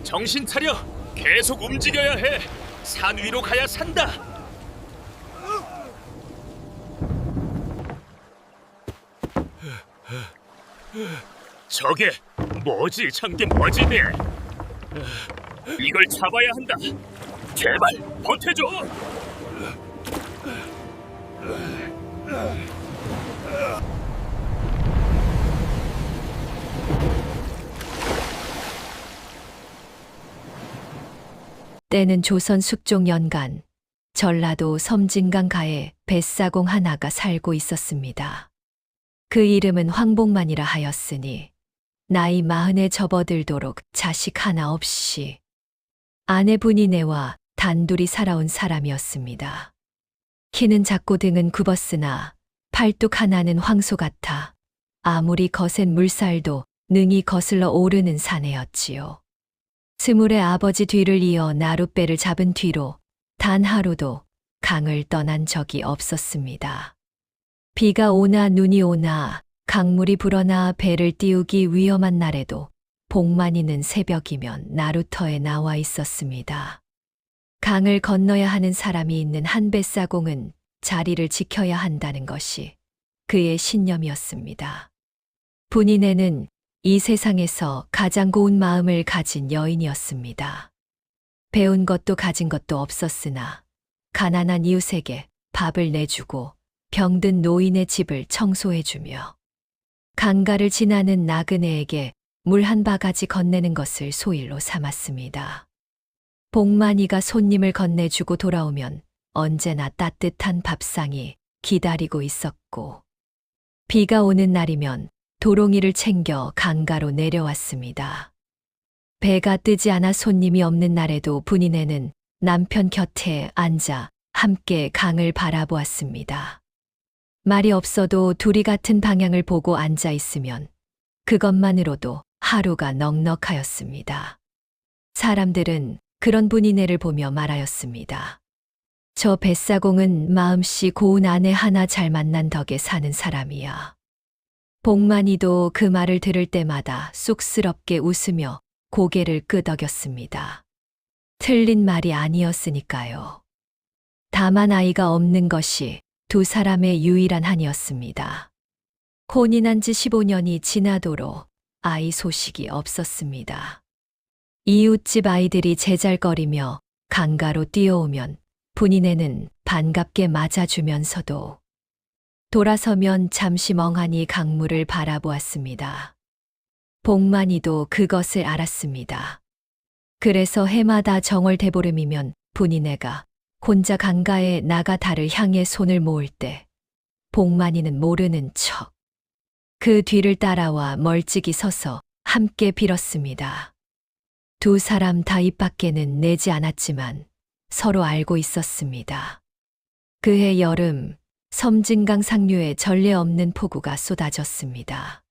정신 차려. 계속 움직여야 해. 산 위로 가야 산다. 저게 뭐지? 저게 뭐지? 이걸 잡아야 한다. 제발 버텨줘. 때는 조선 숙종 연간 전라도 섬진강가에 뱃사공 하나가 살고 있었습니다. 그 이름은 황복만이라 하였으니 나이 40에 접어들도록 자식 하나 없이 아내 분이네와 단둘이 살아온 사람이었습니다. 키는 작고 등은 굽었으나 팔뚝 하나는 황소 같아 아무리 거센 물살도 능히 거슬러 오르는 사내였지요. 스물의 아버지 뒤를 이어 나룻배를 잡은 뒤로 단 하루도 강을 떠난 적이 없었습니다. 비가 오나 눈이 오나 강물이 불어나 배를 띄우기 위험한 날에도 복만이는 새벽이면 나루터에 나와 있었습니다. 강을 건너야 하는 사람이 있는 한 뱃사공은 자리를 지켜야 한다는 것이 그의 신념이었습니다. 분이네는 이 세상에서 가장 고운 마음을 가진 여인이었습니다. 배운 것도 가진 것도 없었으나 가난한 이웃에게 밥을 내주고 병든 노인의 집을 청소해주며 강가를 지나는 나그네에게 물 한 바가지 건네는 것을 소일로 삼았습니다. 복만이가 손님을 건네주고 돌아오면 언제나 따뜻한 밥상이 기다리고 있었고 비가 오는 날이면 도롱이를 챙겨 강가로 내려왔습니다. 배가 뜨지 않아 손님이 없는 날에도 분이네는 남편 곁에 앉아 함께 강을 바라보았습니다. 말이 없어도 둘이 같은 방향을 보고 앉아 있으면 그것만으로도 하루가 넉넉하였습니다. 사람들은 그런 분이네를 보며 말하였습니다. 저 뱃사공은 마음씨 고운 아내 하나 잘 만난 덕에 사는 사람이야. 복만이도 그 말을 들을 때마다 쑥스럽게 웃으며 고개를 끄덕였습니다. 틀린 말이 아니었으니까요. 다만 아이가 없는 것이 두 사람의 유일한 한이었습니다. 혼인한 지 15년이 지나도록 아이 소식이 없었습니다. 이웃집 아이들이 제잘거리며 강가로 뛰어오면 분이네는 반갑게 맞아주면서도 돌아서면 잠시 멍하니 강물을 바라보았습니다. 복만이도 그것을 알았습니다. 그래서 해마다 정월 대보름이면 분이네가 혼자 강가에 나가 달을 향해 손을 모을 때 복만이는 모르는 척 그 뒤를 따라와 멀찍이 서서 함께 빌었습니다. 두 사람 다 입 밖에는 내지 않았지만 서로 알고 있었습니다. 그해 여름 섬진강 상류에 전례 없는 폭우가 쏟아졌습니다.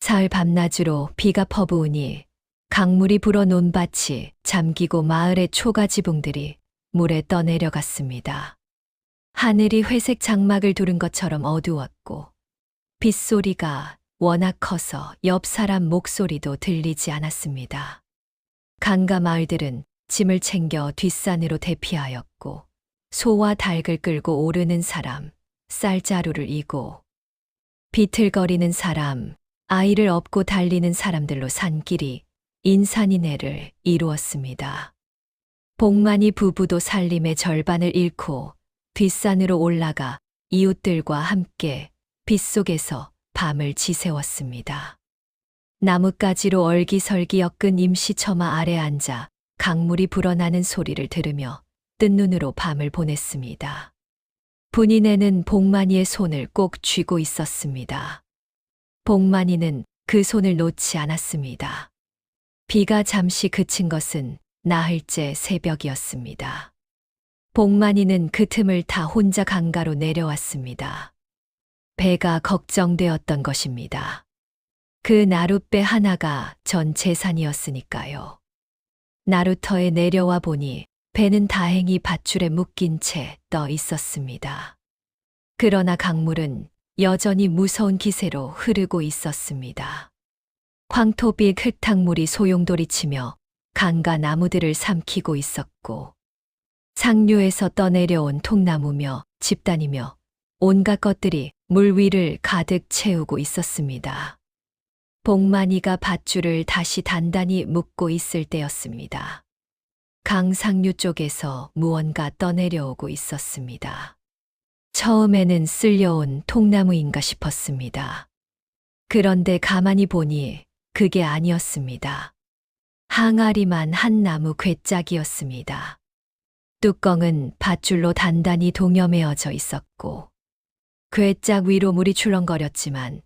사흘 밤낮으로 비가 퍼부으니 강물이 불어 논밭이 잠기고 마을의 초가 지붕들이 물에 떠내려갔습니다. 하늘이 회색 장막을 두른 것처럼 어두웠고 빗소리가 워낙 커서 옆 사람 목소리도 들리지 않았습니다. 강가 마을들은 짐을 챙겨 뒷산으로 대피하였고 소와 닭을 끌고 오르는 사람, 쌀자루를 이고 비틀거리는 사람, 아이를 업고 달리는 사람들로 산길이 인산인해를 이루었습니다. 복만이 부부도 살림의 절반을 잃고 뒷산으로 올라가 이웃들과 함께 빗속에서 밤을 지새웠습니다. 나뭇가지로 얼기설기 엮은 임시처마 아래 앉아 강물이 불어나는 소리를 들으며 뜬 눈으로 밤을 보냈습니다. 분이네는 복만이의 손을 꼭 쥐고 있었습니다. 복만이는 그 손을 놓지 않았습니다. 비가 잠시 그친 것은 나흘째 새벽이었습니다. 복만이는 그 틈을 타 혼자 강가로 내려왔습니다. 배가 걱정되었던 것입니다. 그 나룻배 하나가 전 재산이었으니까요. 나루터에 내려와 보니 배는 다행히 밧줄에 묶인 채 떠 있었습니다. 그러나 강물은 여전히 무서운 기세로 흐르고 있었습니다. 황토빛 흙탕물이 소용돌이치며 강과 나무들을 삼키고 있었고, 상류에서 떠내려온 통나무며 집단이며 온갖 것들이 물 위를 가득 채우고 있었습니다. 복만이가 밧줄을 다시 단단히 묶고 있을 때였습니다. 강 상류 쪽에서 무언가 떠내려오고 있었습니다. 처음에는 쓸려온 통나무인가 싶었습니다. 그런데 가만히 보니 그게 아니었습니다. 항아리만 한 나무 괴짝이었습니다. 뚜껑은 밧줄로 단단히 동여매어져 있었고, 괴짝 위로 물이 출렁거렸지만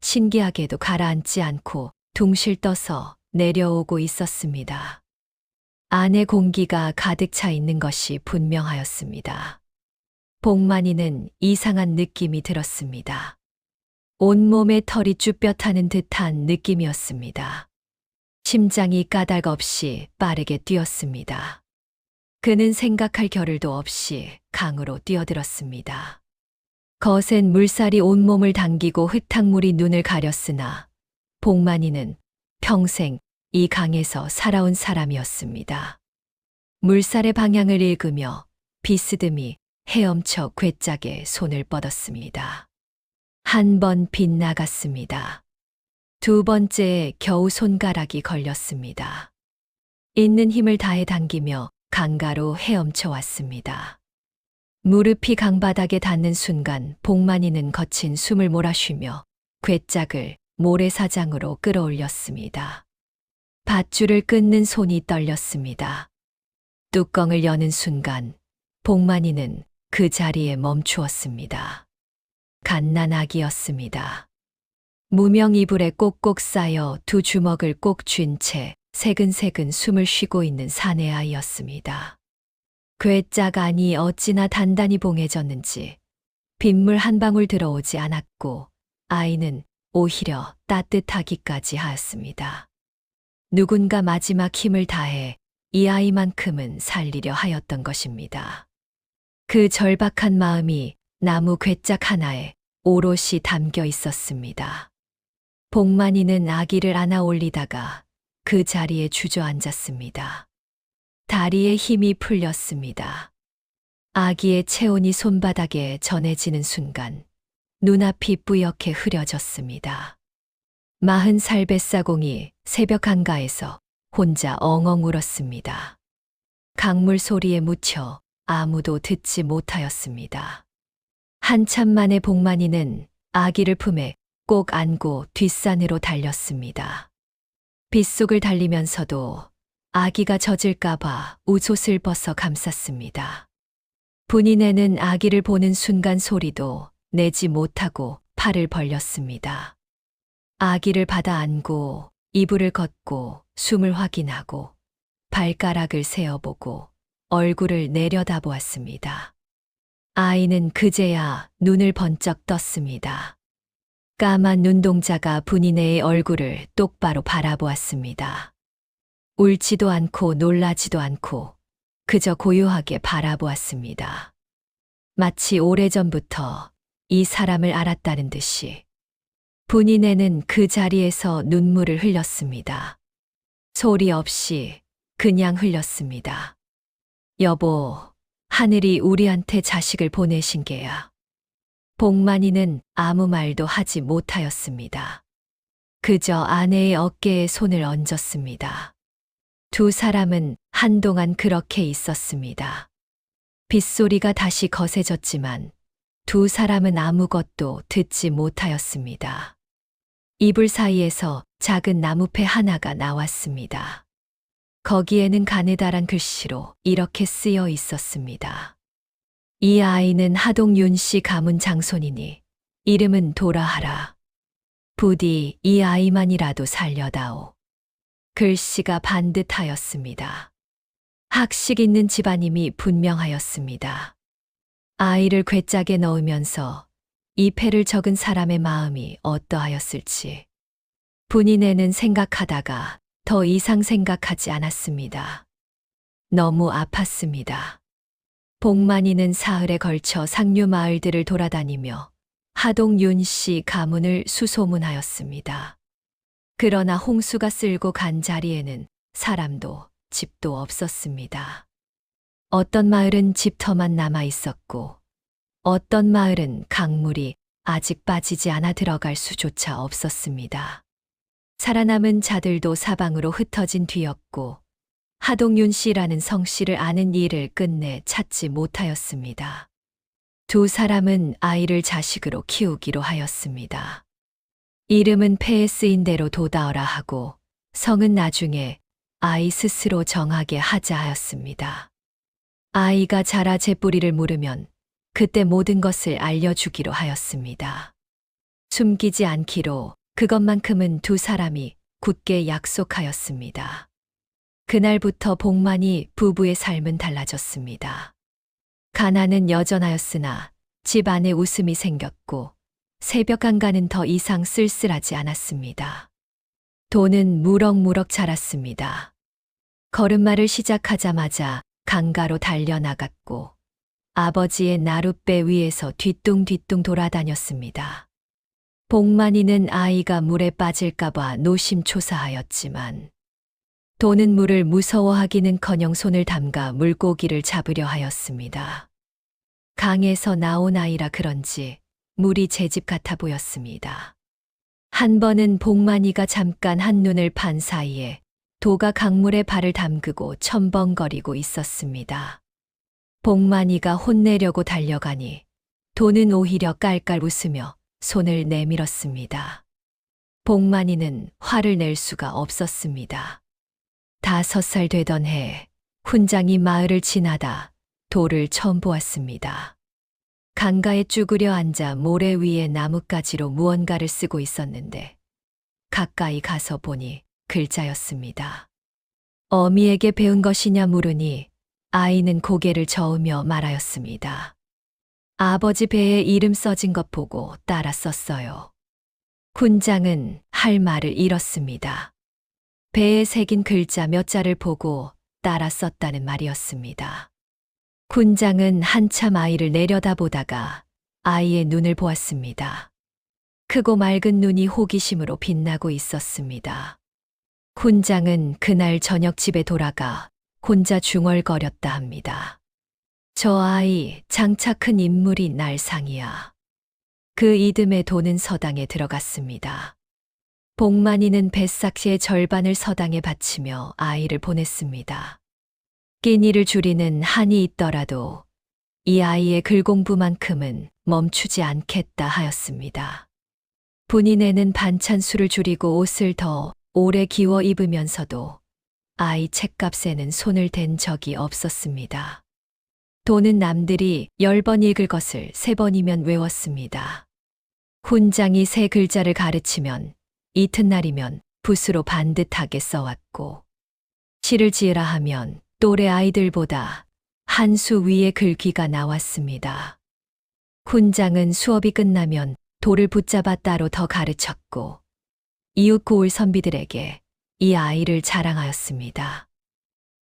신기하게도 가라앉지 않고 둥실 떠서 내려오고 있었습니다. 안에 공기가 가득 차 있는 것이 분명하였습니다. 복만이는 이상한 느낌이 들었습니다. 온몸에 털이 쭈뼛하는 듯한 느낌이었습니다. 심장이 까닭없이 빠르게 뛰었습니다. 그는 생각할 겨를도 없이 강으로 뛰어들었습니다. 거센 물살이 온몸을 당기고 흙탕물이 눈을 가렸으나 복만이는 평생 이 강에서 살아온 사람이었습니다. 물살의 방향을 읽으며 비스듬히 헤엄쳐 괴짝에 손을 뻗었습니다. 한 번 빗나갔습니다. 두 번째에 겨우 손가락이 걸렸습니다. 있는 힘을 다해 당기며 강가로 헤엄쳐 왔습니다. 무릎이 강바닥에 닿는 순간 복만이는 거친 숨을 몰아쉬며 괴짝을 모래사장으로 끌어올렸습니다. 밧줄을 끊는 손이 떨렸습니다. 뚜껑을 여는 순간 복만이는 그 자리에 멈추었습니다. 갓난아기였습니다. 무명 이불에 꼭꼭 쌓여 두 주먹을 꼭 쥔 채 새근새근 숨을 쉬고 있는 사내 아이였습니다. 괴짝 안이 어찌나 단단히 봉해졌는지 빗물 한 방울 들어오지 않았고 아이는 오히려 따뜻하기까지 하였습니다. 누군가 마지막 힘을 다해 이 아이만큼은 살리려 하였던 것입니다. 그 절박한 마음이 나무 괴짝 하나에 오롯이 담겨 있었습니다. 복만이는 아기를 안아 올리다가 그 자리에 주저앉았습니다. 다리에 힘이 풀렸습니다. 아기의 체온이 손바닥에 전해지는 순간 눈앞이 뿌옇게 흐려졌습니다. 40살 뱃사공이 새벽 한가에서 혼자 엉엉 울었습니다. 강물 소리에 묻혀 아무도 듣지 못하였습니다. 한참 만에 복만이는 아기를 품에 꼭 안고 뒷산으로 달렸습니다. 빗속을 달리면서도 아기가 젖을까봐 웃옷을 벗어 감쌌습니다. 분이 내는 아기를 보는 순간 소리도 내지 못하고 팔을 벌렸습니다. 아기를 받아 안고 이불을 걷고 숨을 확인하고 발가락을 세어보고 얼굴을 내려다보았습니다. 아이는 그제야 눈을 번쩍 떴습니다. 까만 눈동자가 분이네의 얼굴을 똑바로 바라보았습니다. 울지도 않고 놀라지도 않고 그저 고요하게 바라보았습니다. 마치 오래전부터 이 사람을 알았다는 듯이. 분이네는 그 자리에서 눈물을 흘렸습니다. 소리 없이 그냥 흘렸습니다. 여보, 하늘이 우리한테 자식을 보내신 게야. 복만이는 아무 말도 하지 못하였습니다. 그저 아내의 어깨에 손을 얹었습니다. 두 사람은 한동안 그렇게 있었습니다. 빗소리가 다시 거세졌지만 두 사람은 아무것도 듣지 못하였습니다. 이불 사이에서 작은 나무패 하나가 나왔습니다. 거기에는 가느다란 글씨로 이렇게 쓰여 있었습니다. 이 아이는 하동윤 씨 가문 장손이니 이름은 도라하라. 부디 이 아이만이라도 살려다오. 글씨가 반듯하였습니다. 학식 있는 집안임이 분명하였습니다. 아이를 괴짝에 넣으면서 이 패를 적은 사람의 마음이 어떠하였을지 분이네는 생각하다가 더 이상 생각하지 않았습니다. 너무 아팠습니다. 복만이는 사흘에 걸쳐 상류 마을들을 돌아다니며 하동윤 씨 가문을 수소문하였습니다. 그러나 홍수가 쓸고 간 자리에는 사람도 집도 없었습니다. 어떤 마을은 집터만 남아 있었고, 어떤 마을은 강물이 아직 빠지지 않아 들어갈 수조차 없었습니다. 살아남은 자들도 사방으로 흩어진 뒤였고, 하동윤 씨라는 성씨를 아는 이를 끝내 찾지 못하였습니다. 두 사람은 아이를 자식으로 키우기로 하였습니다. 이름은 폐에 쓰인 대로 도다어라 하고, 성은 나중에 아이 스스로 정하게 하자 하였습니다. 아이가 자라 제뿌리를 물으면 그때 모든 것을 알려주기로 하였습니다. 숨기지 않기로 그것만큼은 두 사람이 굳게 약속하였습니다. 그날부터 복만이 부부의 삶은 달라졌습니다. 가난은 여전하였으나 집 안에 웃음이 생겼고 새벽 한가는 더 이상 쓸쓸하지 않았습니다. 돈은 무럭무럭 자랐습니다. 걸음마를 시작하자마자 강가로 달려나갔고 아버지의 나룻배 위에서 뒤뚱뒤뚱 돌아다녔습니다. 복만이는 아이가 물에 빠질까봐 노심초사하였지만 돈은 물을 무서워하기는커녕 손을 담가 물고기를 잡으려 하였습니다. 강에서 나온 아이라 그런지 물이 제 집 같아 보였습니다. 한 번은 복만이가 잠깐 한눈을 판 사이에 도가 강물에 발을 담그고 첨벙거리고 있었습니다. 복만이가 혼내려고 달려가니 도는 오히려 깔깔 웃으며 손을 내밀었습니다. 복만이는 화를 낼 수가 없었습니다. 5살 되던 해 훈장이 마을을 지나다 도를 처음 보았습니다. 강가에 쭈그려 앉아 모래 위에 나뭇가지로 무언가를 쓰고 있었는데 가까이 가서 보니 글자였습니다. 어미에게 배운 것이냐 물으니 아이는 고개를 저으며 말하였습니다. 아버지 배에 이름 써진 것 보고 따라 썼어요. 훈장은 할 말을 잃었습니다. 배에 새긴 글자 몇 자를 보고 따라 썼다는 말이었습니다. 훈장은 한참 아이를 내려다보다가 아이의 눈을 보았습니다. 크고 맑은 눈이 호기심으로 빛나고 있었습니다. 훈장은 그날 저녁 집에 돌아가 혼자 중얼거렸다 합니다. 저 아이 장차 큰 인물이 날 상이야. 그 이듬해 도는 서당에 들어갔습니다. 복만이는 뱃삭시의 절반을 서당에 바치며 아이를 보냈습니다. 끼니를 줄이는 한이 있더라도 이 아이의 글공부만큼은 멈추지 않겠다 하였습니다. 분이내는 반찬수를 줄이고 옷을 더 오래 기워 입으면서도 아이 책값에는 손을 댄 적이 없었습니다. 도는 남들이 10번 읽을 것을 3번이면 외웠습니다. 훈장이 새 글자를 가르치면 이튿날이면 붓으로 반듯하게 써왔고 시를 지으라 하면 또래 아이들보다 한 수 위에 글귀가 나왔습니다. 훈장은 수업이 끝나면 도를 붙잡아 따로 더 가르쳤고 이웃 고을 선비들에게 이 아이를 자랑하였습니다.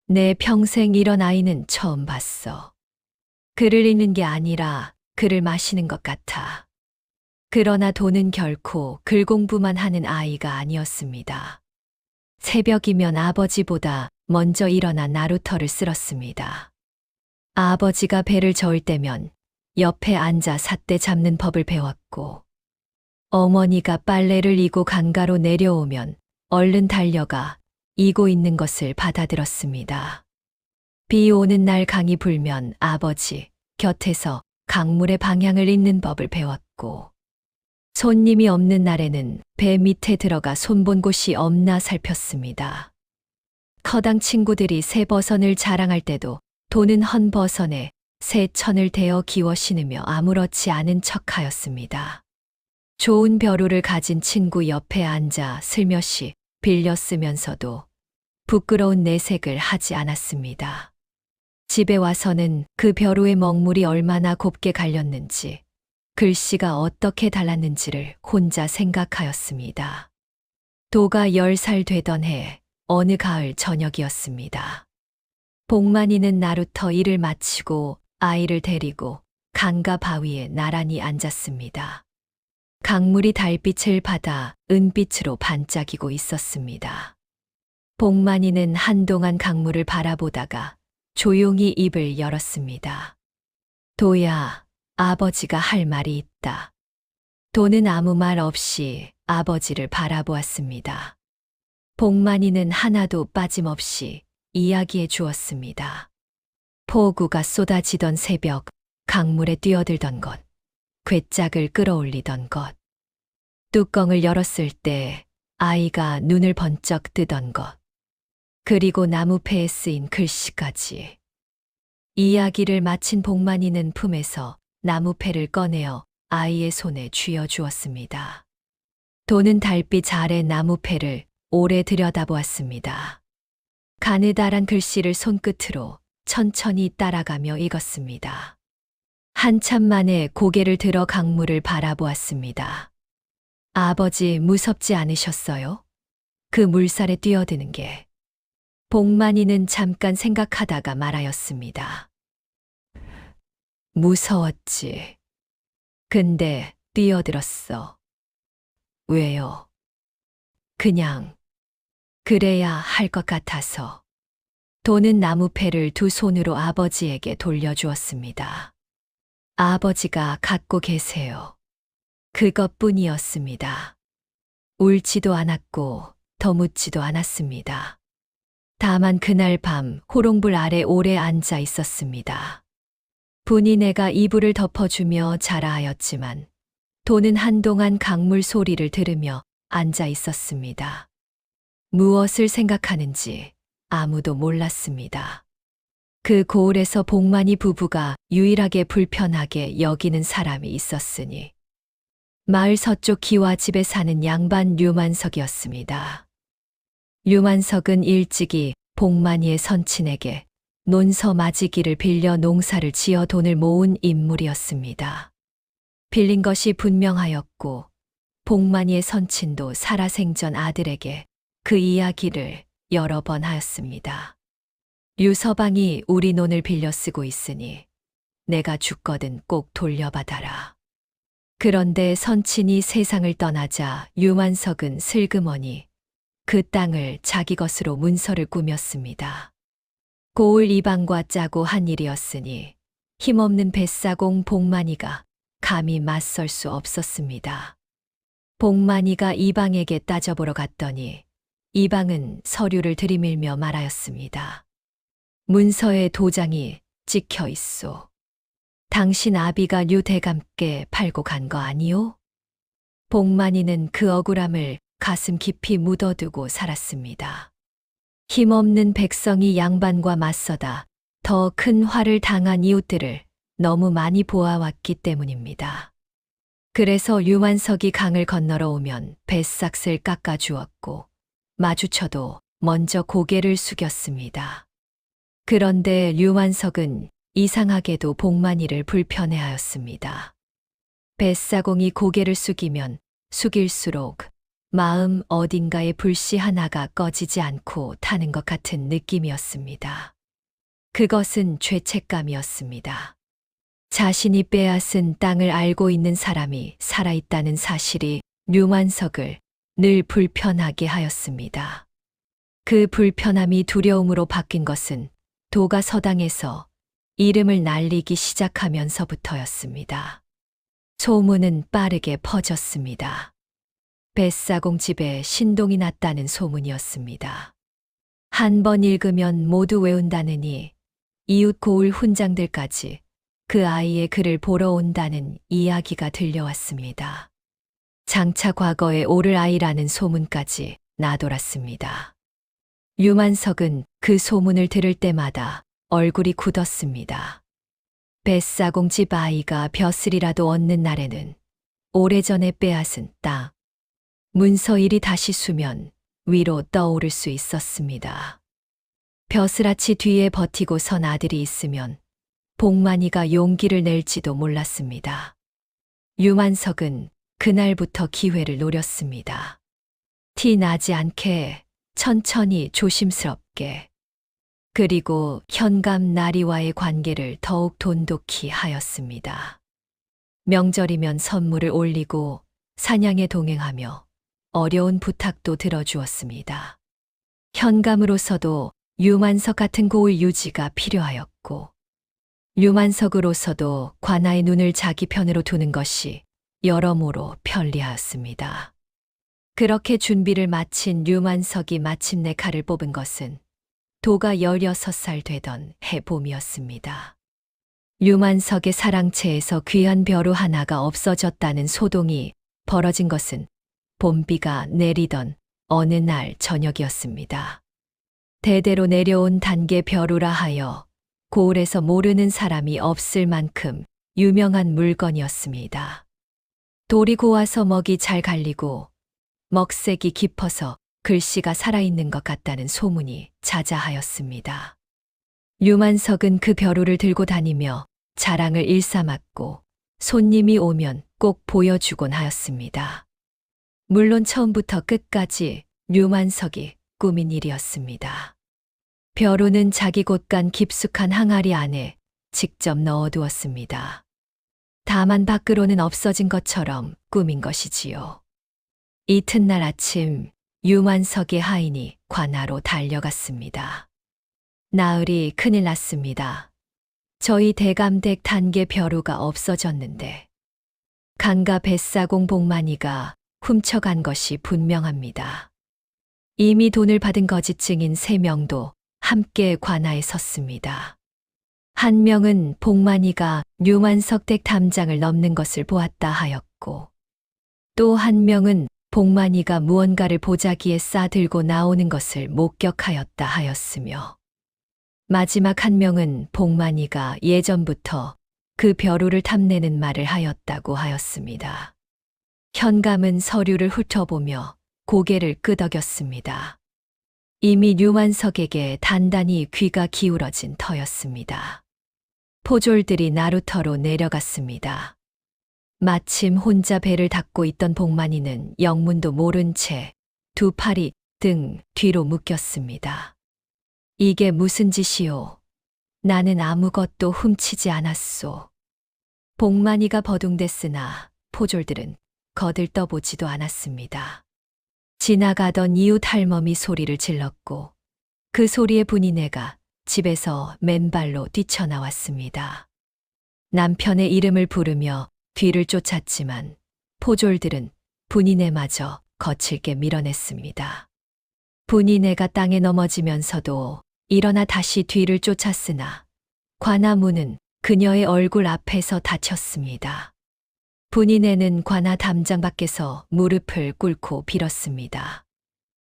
내 평생 이런 아이는 처음 봤어. 글을 읽는 게 아니라 글을 마시는 것 같아. 그러나 도는 결코 글 공부만 하는 아이가 아니었습니다. 새벽이면 아버지보다 먼저 일어나 나루터를 쓸었습니다. 아버지가 배를 저을 때면 옆에 앉아 삿대 잡는 법을 배웠고 어머니가 빨래를 이고 강가로 내려오면 얼른 달려가 이고 있는 것을 받아들었습니다. 비 오는 날 강이 불면 아버지 곁에서 강물의 방향을 잇는 법을 배웠고 손님이 없는 날에는 배 밑에 들어가 손본 곳이 없나 살폈습니다. 커당 친구들이 새 버선을 자랑할 때도 도는 헌 버선에 새 천을 대어 기워 신으며 아무렇지 않은 척하였습니다. 좋은 벼루를 가진 친구 옆에 앉아 슬며시 빌려 쓰면서도 부끄러운 내색을 하지 않았습니다. 집에 와서는 그 벼루의 먹물이 얼마나 곱게 갈렸는지 글씨가 어떻게 달랐는지를 혼자 생각하였습니다. 도가 10살 되던 해 어느 가을 저녁이었습니다. 복만이는 나루터 일을 마치고 아이를 데리고 강가 바위에 나란히 앉았습니다. 강물이 달빛을 받아 은빛으로 반짝이고 있었습니다. 복만이는 한동안 강물을 바라보다가 조용히 입을 열었습니다. 도야, 아버지가 할 말이 있다. 도는 아무 말 없이 아버지를 바라보았습니다. 복만이는 하나도 빠짐없이 이야기해 주었습니다. 폭우가 쏟아지던 새벽, 강물에 뛰어들던 것, 괴짝을 끌어올리던 것, 뚜껑을 열었을 때 아이가 눈을 번쩍 뜨던 것, 그리고 나무패에 쓰인 글씨까지. 이야기를 마친 복만이는 품에서 나무패를 꺼내어 아이의 손에 쥐어 주었습니다. 도는 달빛 아래 나무패를 오래 들여다보았습니다. 가느다란 글씨를 손끝으로 천천히 따라가며 읽었습니다. 한참 만에 고개를 들어 강물을 바라보았습니다. 아버지 무섭지 않으셨어요? 그 물살에 뛰어드는 게. 복만이는 잠깐 생각하다가 말하였습니다. 무서웠지. 근데 뛰어들었어. 왜요? 그냥 그래야 할 것 같아서. 도는 나무패를 두 손으로 아버지에게 돌려주었습니다. 아버지가 갖고 계세요. 그것뿐이었습니다. 울지도 않았고 더 묻지도 않았습니다. 다만 그날 밤 호롱불 아래 오래 앉아 있었습니다. 분이 내가 이불을 덮어주며 자라 하였지만 도는 한동안 강물 소리를 들으며 앉아 있었습니다. 무엇을 생각하는지 아무도 몰랐습니다. 그 고을에서 복만이 부부가 유일하게 불편하게 여기는 사람이 있었으니 마을 서쪽 기와집에 사는 양반 류만석이었습니다. 류만석은 일찍이 복만이의 선친에게 논서 맞이기를 빌려 농사를 지어 돈을 모은 인물이었습니다. 빌린 것이 분명하였고 복만이의 선친도 살아생전 아들에게 그 이야기를 여러 번 하였습니다. 류서방이 우리 논을 빌려 쓰고 있으니 내가 죽거든 꼭 돌려받아라. 그런데 선친이 세상을 떠나자 류만석은 슬그머니 그 땅을 자기 것으로 문서를 꾸몄습니다. 고을 이방과 짜고 한 일이었으니 힘없는 뱃사공 복만이가 감히 맞설 수 없었습니다. 복만이가 이방에게 따져보러 갔더니 이방은 서류를 들이밀며 말하였습니다. 문서에 도장이 찍혀 있소. 당신 아비가 류대감께 팔고 간 거 아니오? 복만이는 그 억울함을 가슴 깊이 묻어두고 살았습니다. 힘없는 백성이 양반과 맞서다 더 큰 화를 당한 이웃들을 너무 많이 보아왔기 때문입니다. 그래서 류만석이 강을 건너러 오면 뱃삭을 깎아주었고 마주쳐도 먼저 고개를 숙였습니다. 그런데 류만석은 이상하게도 복만이를 불편해하였습니다. 뱃사공이 고개를 숙이면 숙일수록 마음 어딘가에 불씨 하나가 꺼지지 않고 타는 것 같은 느낌이었습니다. 그것은 죄책감이었습니다. 자신이 빼앗은 땅을 알고 있는 사람이 살아있다는 사실이 류만석을 늘 불편하게 하였습니다. 그 불편함이 두려움으로 바뀐 것은 도가 서당에서 이름을 날리기 시작하면서부터였습니다. 소문은 빠르게 퍼졌습니다. 뱃사공 집에 신동이 났다는 소문이었습니다. 한 번 읽으면 모두 외운다느니 이웃 고을 훈장들까지 그 아이의 글을 보러 온다는 이야기가 들려왔습니다. 장차 과거에 오를 아이라는 소문까지 나돌았습니다. 류만석은 그 소문을 들을 때마다 얼굴이 굳었습니다. 뱃사공 집 아이가 벼슬이라도 얻는 날에는 오래전에 빼앗은 땅, 문서일이 다시 수면 위로 떠오를 수 있었습니다. 벼슬아치 뒤에 버티고 선 아들이 있으면 복만이가 용기를 낼지도 몰랐습니다. 류만석은 그날부터 기회를 노렸습니다. 티 나지 않게 천천히 조심스럽게 그리고 현감 나리와의 관계를 더욱 돈독히 하였습니다. 명절이면 선물을 올리고 사냥에 동행하며 어려운 부탁도 들어주었습니다. 현감으로서도 유만석 같은 고을 유지가 필요하였고, 유만석으로서도 관아의 눈을 자기 편으로 두는 것이 여러모로 편리하였습니다. 그렇게 준비를 마친 유만석이 마침내 칼을 뽑은 것은 도가 16살 되던 해봄이었습니다. 유만석의 사랑채에서 귀한 벼루 하나가 없어졌다는 소동이 벌어진 것은 봄비가 내리던 어느 날 저녁이었습니다. 대대로 내려온 단계 벼루라 하여 고을에서 모르는 사람이 없을 만큼 유명한 물건이었습니다. 돌이 고와서 먹이 잘 갈리고 먹색이 깊어서 글씨가 살아있는 것 같다는 소문이 자자하였습니다. 유만석은 그 벼루를 들고 다니며 자랑을 일삼았고 손님이 오면 꼭 보여주곤 하였습니다. 물론 처음부터 끝까지 유만석이 꾸민 일이었습니다. 벼루는 자기 곳간 깊숙한 항아리 안에 직접 넣어두었습니다. 다만 밖으로는 없어진 것처럼 꾸민 것이지요. 이튿날 아침 유만석의 하인이 관아로 달려갔습니다. 나으리 큰일 났습니다. 저희 대감댁 단계 벼루가 없어졌는데 강가 뱃사공 복만이가 훔쳐간 것이 분명합니다. 이미 돈을 받은 거짓 증인 3명도 함께 관아에 섰습니다. 한 명은 복만이가 유만석 댁 담장을 넘는 것을 보았다 하였고, 또 한 명은 복만이가 무언가를 보자기에 싸들고 나오는 것을 목격하였다 하였으며, 마지막 한 명은 복만이가 예전부터 그 벼루를 탐내는 말을 하였다고 하였습니다. 현감은 서류를 훑어보며 고개를 끄덕였습니다. 이미 유만석에게 단단히 귀가 기울어진 터였습니다. 포졸들이 나루터로 내려갔습니다. 마침 혼자 배를 닦고 있던 복만이는 영문도 모른 채 두 팔이 등 뒤로 묶였습니다. 이게 무슨 짓이오? 나는 아무것도 훔치지 않았소. 복만이가 버둥댔으나 포졸들은 거들떠보지도 않았습니다. 지나가던 이웃 할멈이 소리를 질렀고 그 소리에 분이네가 집에서 맨발로 뛰쳐나왔습니다. 남편의 이름을 부르며 뒤를 쫓았지만 포졸들은 분이네마저 거칠게 밀어냈습니다. 분이네가 땅에 넘어지면서도 일어나 다시 뒤를 쫓았으나 관아문은 그녀의 얼굴 앞에서 닫혔습니다. 분이네는 관아 담장 밖에서 무릎을 꿇고 빌었습니다.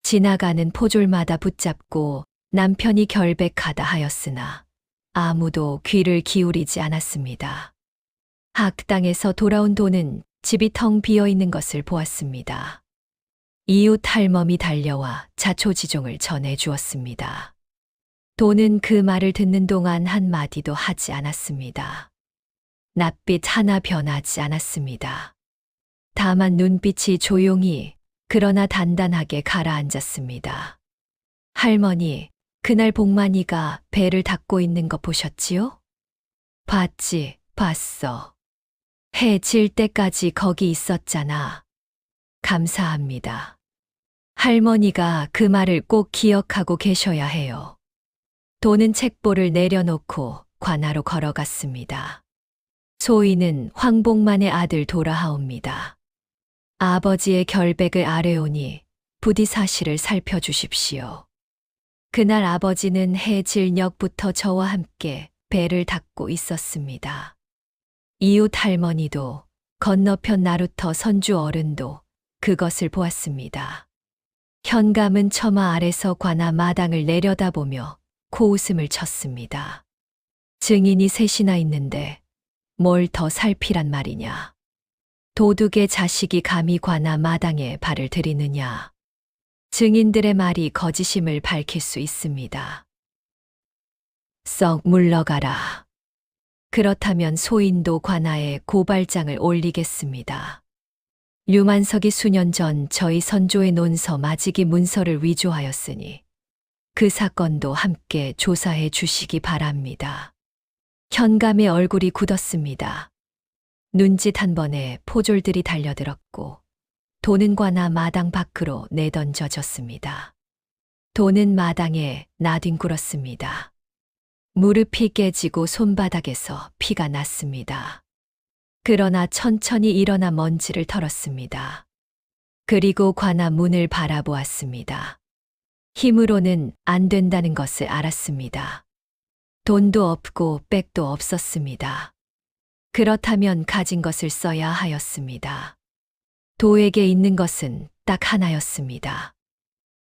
지나가는 포졸마다 붙잡고 남편이 결백하다 하였으나 아무도 귀를 기울이지 않았습니다. 학당에서 돌아온 도는 집이 텅 비어 있는 것을 보았습니다. 이웃 할멈이 달려와 자초지종을 전해 주었습니다. 도는 그 말을 듣는 동안 한마디도 하지 않았습니다. 낯빛 하나 변하지 않았습니다. 다만 눈빛이 조용히 그러나 단단하게 가라앉았습니다. 할머니, 그날 복만이가 배를 닦고 있는 거 보셨지요? 봤지, 봤어. 해 질 때까지 거기 있었잖아. 감사합니다. 할머니가 그 말을 꼭 기억하고 계셔야 해요. 도는 책보를 내려놓고 관아로 걸어갔습니다. 소인은 황복만의 아들 도라하옵니다. 아버지의 결백을 아뢰오니 부디 사실을 살펴주십시오. 그날 아버지는 해질녘부터 저와 함께 배를 닦고 있었습니다. 이웃 할머니도 건너편 나루터 선주 어른도 그것을 보았습니다. 현감은 처마 아래서 관아 마당을 내려다보며 코웃음을 쳤습니다. 증인이 셋이나 있는데 뭘 더 살피란 말이냐. 도둑의 자식이 감히 관아 마당에 발을 들이느냐. 증인들의 말이 거짓임을 밝힐 수 있습니다. 썩 물러가라. 그렇다면 소인도 관아에 고발장을 올리겠습니다. 유만석이 수년 전 저희 선조의 논서 마지기 문서를 위조하였으니 그 사건도 함께 조사해 주시기 바랍니다. 현감의 얼굴이 굳었습니다. 눈짓 한 번에 포졸들이 달려들었고 도는 관아 마당 밖으로 내던져졌습니다. 돈은 마당에 나뒹굴었습니다. 무릎이 깨지고 손바닥에서 피가 났습니다. 그러나 천천히 일어나 먼지를 털었습니다. 그리고 관아 문을 바라보았습니다. 힘으로는 안 된다는 것을 알았습니다. 돈도 없고 백도 없었습니다. 그렇다면 가진 것을 써야 하였습니다. 도에게 있는 것은 딱 하나였습니다.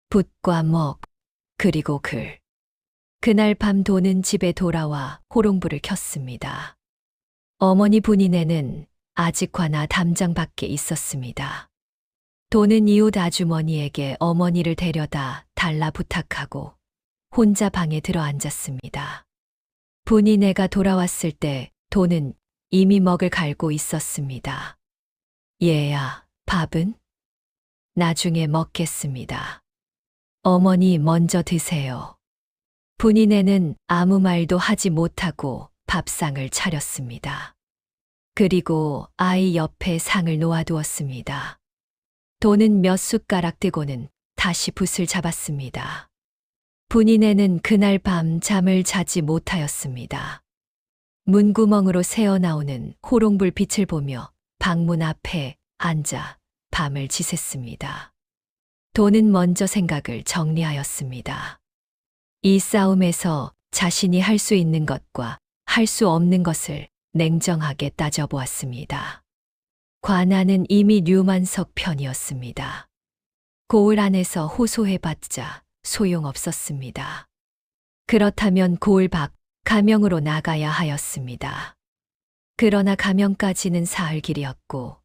붓과 먹, 그리고 글. 그날 밤 도는 집에 돌아와 호롱불을 켰습니다. 어머니 분이네는 아직 관아 담장 밖에 있었습니다. 도는 이웃 아주머니에게 어머니를 데려다 달라 부탁하고 혼자 방에 들어 앉았습니다. 분이네가 돌아왔을 때 도는 이미 먹을 갈고 있었습니다. 얘야, 밥은? 나중에 먹겠습니다. 어머니 먼저 드세요. 분이네는 아무 말도 하지 못하고 밥상을 차렸습니다. 그리고 아이 옆에 상을 놓아두었습니다. 도는 몇 숟가락 뜨고는 다시 붓을 잡았습니다. 분이네는 그날 밤 잠을 자지 못하였습니다. 문구멍으로 새어나오는 호롱불 빛을 보며 방문 앞에 앉아 밤을 지샜습니다. 도는 먼저 생각을 정리하였습니다. 이 싸움에서 자신이 할 수 있는 것과 할 수 없는 것을 냉정하게 따져보았습니다. 관아는 이미 류만석 편이었습니다. 고을 안에서 호소해봤자 소용없었습니다. 그렇다면 고을 밖 가명으로 나가야 하였습니다. 그러나 가명까지는 사흘 길이었고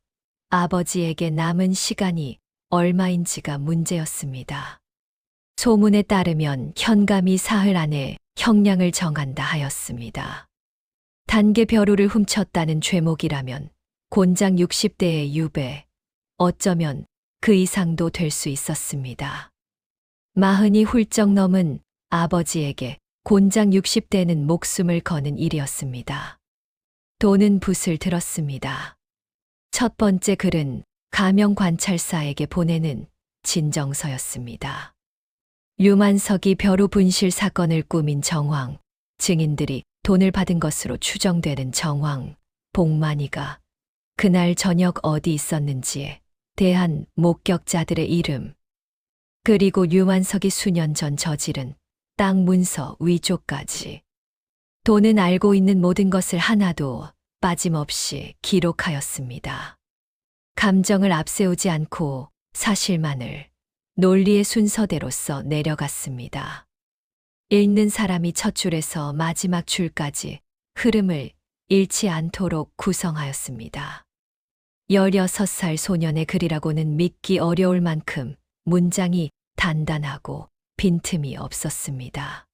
아버지에게 남은 시간이 얼마인지가 문제였습니다. 소문에 따르면 현감이 사흘 안에 형량을 정한다 하였습니다. 단계 벼루를 훔쳤다는 죄목이라면 곤장 60대의 유배, 어쩌면 그 이상도 될 수 있었습니다. 40이 훌쩍 넘은 아버지에게 곤장 60대는 목숨을 거는 일이었습니다. 도는 붓을 들었습니다. 첫 번째 글은 가명관찰사에게 보내는 진정서였습니다. 류만석이 벼루 분실 사건을 꾸민 정황, 증인들이 돈을 받은 것으로 추정되는 정황, 복만이가 그날 저녁 어디 있었는지에 대한 목격자들의 이름, 그리고 류만석이 수년 전 저지른 땅 문서 위조까지. 도는 알고 있는 모든 것을 하나도 빠짐없이 기록하였습니다. 감정을 앞세우지 않고 사실만을 논리의 순서대로 써 내려갔습니다. 읽는 사람이 첫 줄에서 마지막 줄까지 흐름을 잃지 않도록 구성하였습니다. 16살 소년의 글이라고는 믿기 어려울 만큼 문장이 단단하고 빈틈이 없었습니다.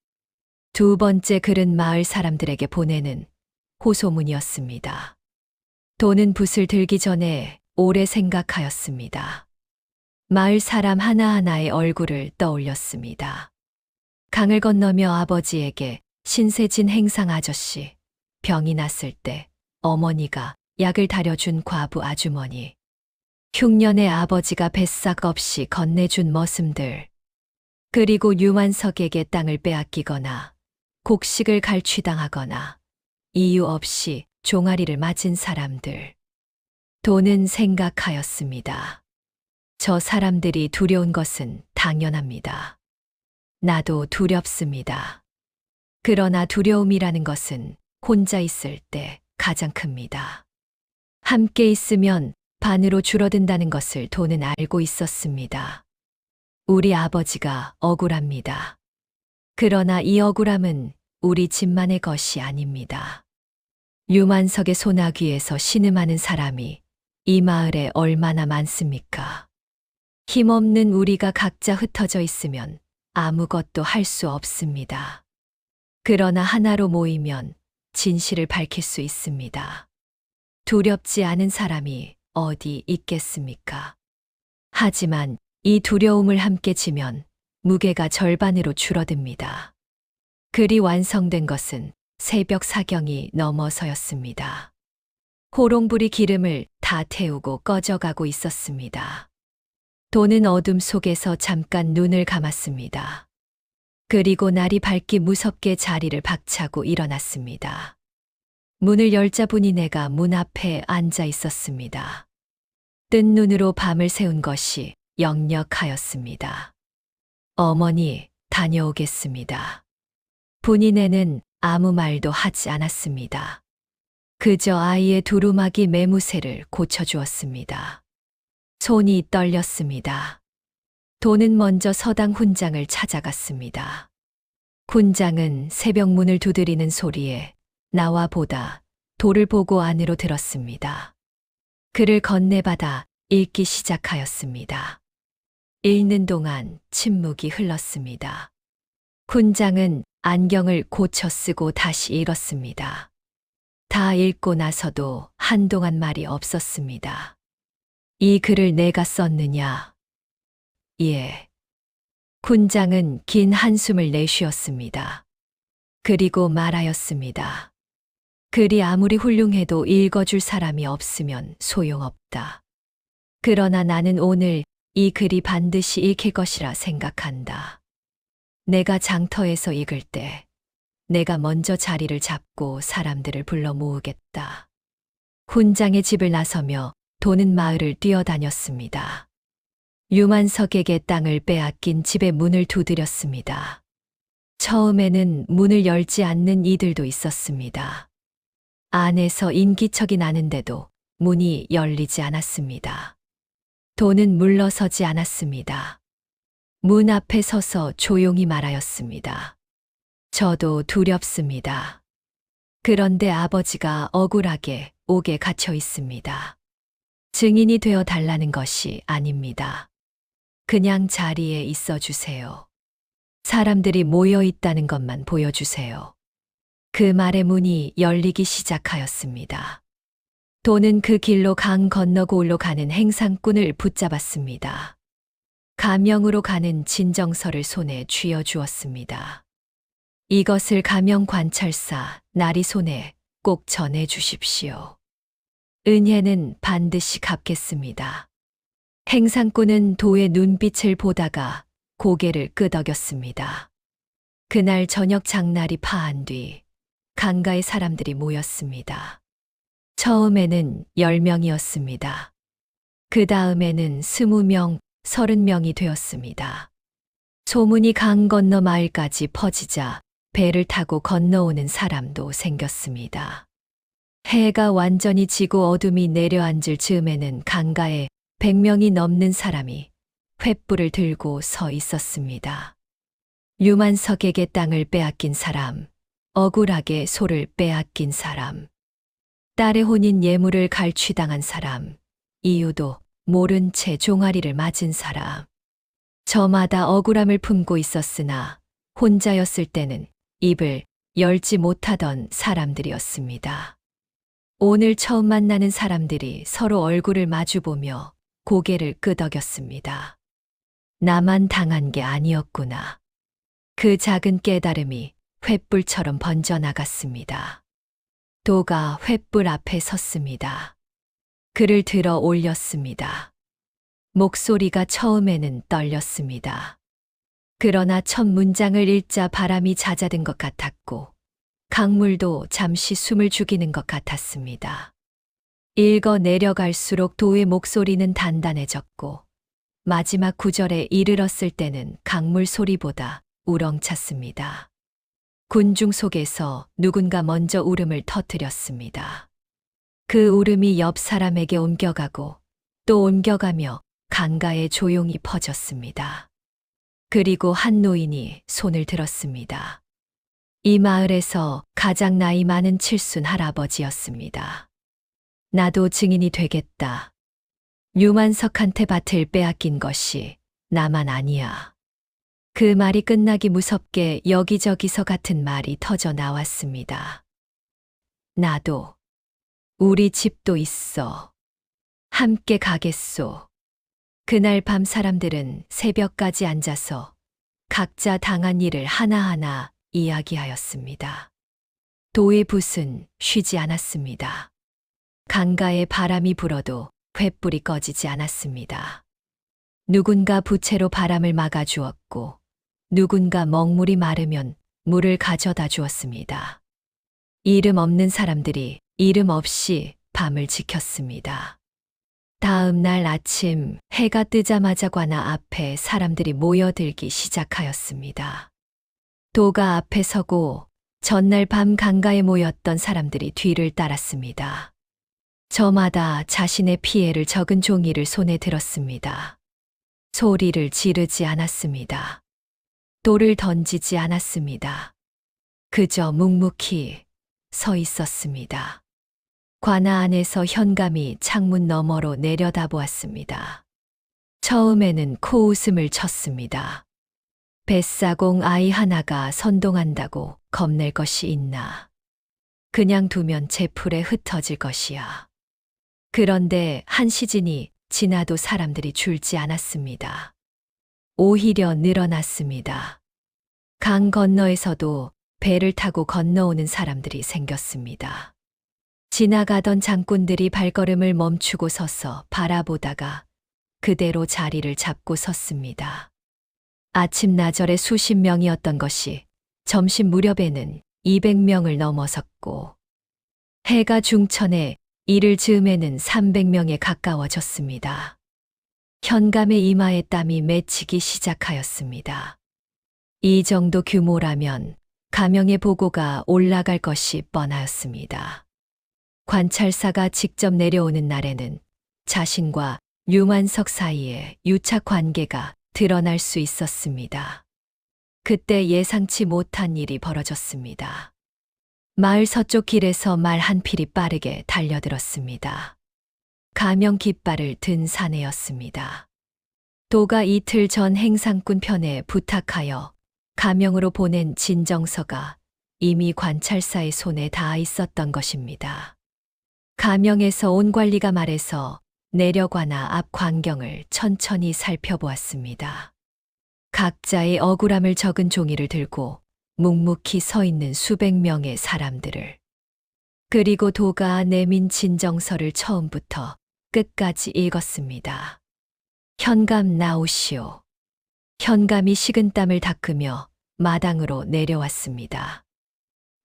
두 번째 글은 마을 사람들에게 보내는 호소문이었습니다. 도는 붓을 들기 전에 오래 생각하였습니다. 마을 사람 하나하나의 얼굴을 떠올렸습니다. 강을 건너며 아버지에게 신세진 행상 아저씨, 병이 났을 때 어머니가 약을 다려준 과부 아주머니, 흉년의 아버지가 뱃삭 없이 건네준 머슴들, 그리고 류만석에게 땅을 빼앗기거나 곡식을 갈취당하거나 이유 없이 종아리를 맞은 사람들. 도는 생각하였습니다. 저 사람들이 두려운 것은 당연합니다. 나도 두렵습니다. 그러나 두려움이라는 것은 혼자 있을 때 가장 큽니다. 함께 있으면 반으로 줄어든다는 것을 도는 알고 있었습니다. 우리 아버지가 억울합니다. 그러나 이 억울함은 우리 집만의 것이 아닙니다. 류만석의 소나귀에서 신음하는 사람이 이 마을에 얼마나 많습니까? 힘없는 우리가 각자 흩어져 있으면 아무것도 할 수 없습니다. 그러나 하나로 모이면 진실을 밝힐 수 있습니다. 두렵지 않은 사람이 어디 있겠습니까? 하지만 이 두려움을 함께 지면 무게가 절반으로 줄어듭니다. 글이 완성된 것은 새벽 사경이 넘어서였습니다. 호롱불이 기름을 다 태우고 꺼져가고 있었습니다. 도는 어둠 속에서 잠깐 눈을 감았습니다. 그리고 날이 밝기 무섭게 자리를 박차고 일어났습니다. 문을 열자 보니 내가 문 앞에 앉아 있었습니다. 뜬 눈으로 밤을 새운 것이 역력하였습니다. 어머니, 다녀오겠습니다. 본인에는 아무 말도 하지 않았습니다. 그저 아이의 두루마기 매무새를 고쳐주었습니다. 손이 떨렸습니다. 도는 먼저 서당 훈장을 찾아갔습니다. 훈장은 새벽 문을 두드리는 소리에 나와 보다 도를 보고 안으로 들었습니다. 글을 건네받아 읽기 시작하였습니다. 읽는 동안 침묵이 흘렀습니다. 훈장은 안경을 고쳐 쓰고 다시 읽었습니다. 다 읽고 나서도 한동안 말이 없었습니다. 이 글을 내가 썼느냐? 예. 훈장은 긴 한숨을 내쉬었습니다. 그리고 말하였습니다. 글이 아무리 훌륭해도 읽어줄 사람이 없으면 소용없다. 그러나 나는 오늘 이 글이 반드시 읽힐 것이라 생각한다. 내가 장터에서 읽을 때 내가 먼저 자리를 잡고 사람들을 불러 모으겠다. 훈장의 집을 나서며 도는 마을을 뛰어다녔습니다. 유만석에게 땅을 빼앗긴 집의 문을 두드렸습니다. 처음에는 문을 열지 않는 이들도 있었습니다. 안에서 인기척이 나는데도 문이 열리지 않았습니다. 도는 물러서지 않았습니다. 문 앞에 서서 조용히 말하였습니다. 저도 두렵습니다. 그런데 아버지가 억울하게 옥에 갇혀 있습니다. 증인이 되어 달라는 것이 아닙니다. 그냥 자리에 있어 주세요. 사람들이 모여 있다는 것만 보여주세요. 그 말에 문이 열리기 시작하였습니다. 도는 그 길로 강 건너 고을로 가는 행상꾼을 붙잡았습니다. 가명으로 가는 진정서를 손에 쥐어 주었습니다. 이것을 가명 관찰사 나리 손에 꼭 전해 주십시오. 은혜는 반드시 갚겠습니다. 행상꾼은 도의 눈빛을 보다가 고개를 끄덕였습니다. 그날 저녁 장날이 파한 뒤 강가에 사람들이 모였습니다. 처음에는 10명이었습니다. 그 다음에는 20명, 30명이 되었습니다. 소문이 강 건너 마을까지 퍼지자 배를 타고 건너오는 사람도 생겼습니다. 해가 완전히 지고 어둠이 내려앉을 즈음에는 강가에 100명이 넘는 사람이 횃불을 들고 서 있었습니다. 유만석에게 땅을 빼앗긴 사람, 억울하게 소를 빼앗긴 사람, 딸의 혼인 예물을 갈취당한 사람, 이유도 모른 채 종아리를 맞은 사람. 저마다 억울함을 품고 있었으나 혼자였을 때는 입을 열지 못하던 사람들이었습니다. 오늘 처음 만나는 사람들이 서로 얼굴을 마주보며 고개를 끄덕였습니다. 나만 당한 게 아니었구나. 그 작은 깨달음이 횃불처럼 번져나갔습니다. 도가 횃불 앞에 섰습니다. 글을 들어 올렸습니다. 목소리가 처음에는 떨렸습니다. 그러나 첫 문장을 읽자 바람이 잦아든 것 같았고 강물도 잠시 숨을 죽이는 것 같았습니다. 읽어 내려갈수록 도의 목소리는 단단해졌고 마지막 구절에 이르렀을 때는 강물 소리보다 우렁찼습니다. 군중 속에서 누군가 먼저 울음을 터뜨렸습니다. 그 울음이 옆 사람에게 옮겨가고 또 옮겨가며 강가에 조용히 퍼졌습니다. 그리고 한 노인이 손을 들었습니다. 이 마을에서 가장 나이 많은 칠순 할아버지였습니다. 나도 증인이 되겠다. 유만석한테 밭을 빼앗긴 것이 나만 아니야. 그 말이 끝나기 무섭게 여기저기서 같은 말이 터져 나왔습니다. 나도. 우리 집도 있어. 함께 가겠소. 그날 밤 사람들은 새벽까지 앉아서 각자 당한 일을 하나하나 이야기하였습니다. 도의 붓은 쉬지 않았습니다. 강가에 바람이 불어도 횃불이 꺼지지 않았습니다. 누군가 부채로 바람을 막아주었고 누군가 먹물이 마르면 물을 가져다 주었습니다. 이름 없는 사람들이 이름 없이 밤을 지켰습니다. 다음 날 아침 해가 뜨자마자 관아 앞에 사람들이 모여들기 시작하였습니다. 도가 앞에 서고 전날 밤 강가에 모였던 사람들이 뒤를 따랐습니다. 저마다 자신의 피해를 적은 종이를 손에 들었습니다. 소리를 지르지 않았습니다. 돌을 던지지 않았습니다. 그저 묵묵히 서 있었습니다. 관아 안에서 현감이 창문 너머로 내려다보았습니다. 처음에는 코웃음을 쳤습니다. 뱃사공 아이 하나가 선동한다고 겁낼 것이 있나. 그냥 두면 제풀에 흩어질 것이야. 그런데 한 시즌이 지나도 사람들이 줄지 않았습니다. 오히려 늘어났습니다. 강 건너에서도 배를 타고 건너오는 사람들이 생겼습니다. 지나가던 장꾼들이 발걸음을 멈추고 서서 바라보다가 그대로 자리를 잡고 섰습니다. 아침나절에 수십 명이었던 것이 점심 무렵에는 200명을 넘어섰고 해가 중천에 이를 즈음에는 300명에 가까워졌습니다. 현감의 이마에 땀이 맺히기 시작하였습니다. 이 정도 규모라면 가명의 보고가 올라갈 것이 뻔하였습니다. 관찰사가 직접 내려오는 날에는 자신과 유만석 사이에 유착 관계가 드러날 수 있었습니다. 그때 예상치 못한 일이 벌어졌습니다. 마을 서쪽 길에서 말 한 필이 빠르게 달려들었습니다. 가명 깃발을 든 사내였습니다. 도가 이틀 전 행상꾼 편에 부탁하여 가명으로 보낸 진정서가 이미 관찰사의 손에 닿아 있었던 것입니다. 가명에서 온 관리가 말해서 내려관아 앞 광경을 천천히 살펴보았습니다. 각자의 억울함을 적은 종이를 들고 묵묵히 서 있는 수백 명의 사람들을. 그리고 도가 내민 진정서를 처음부터 끝까지 읽었습니다. 현감 나오시오. 현감이 식은땀을 닦으며 마당으로 내려왔습니다.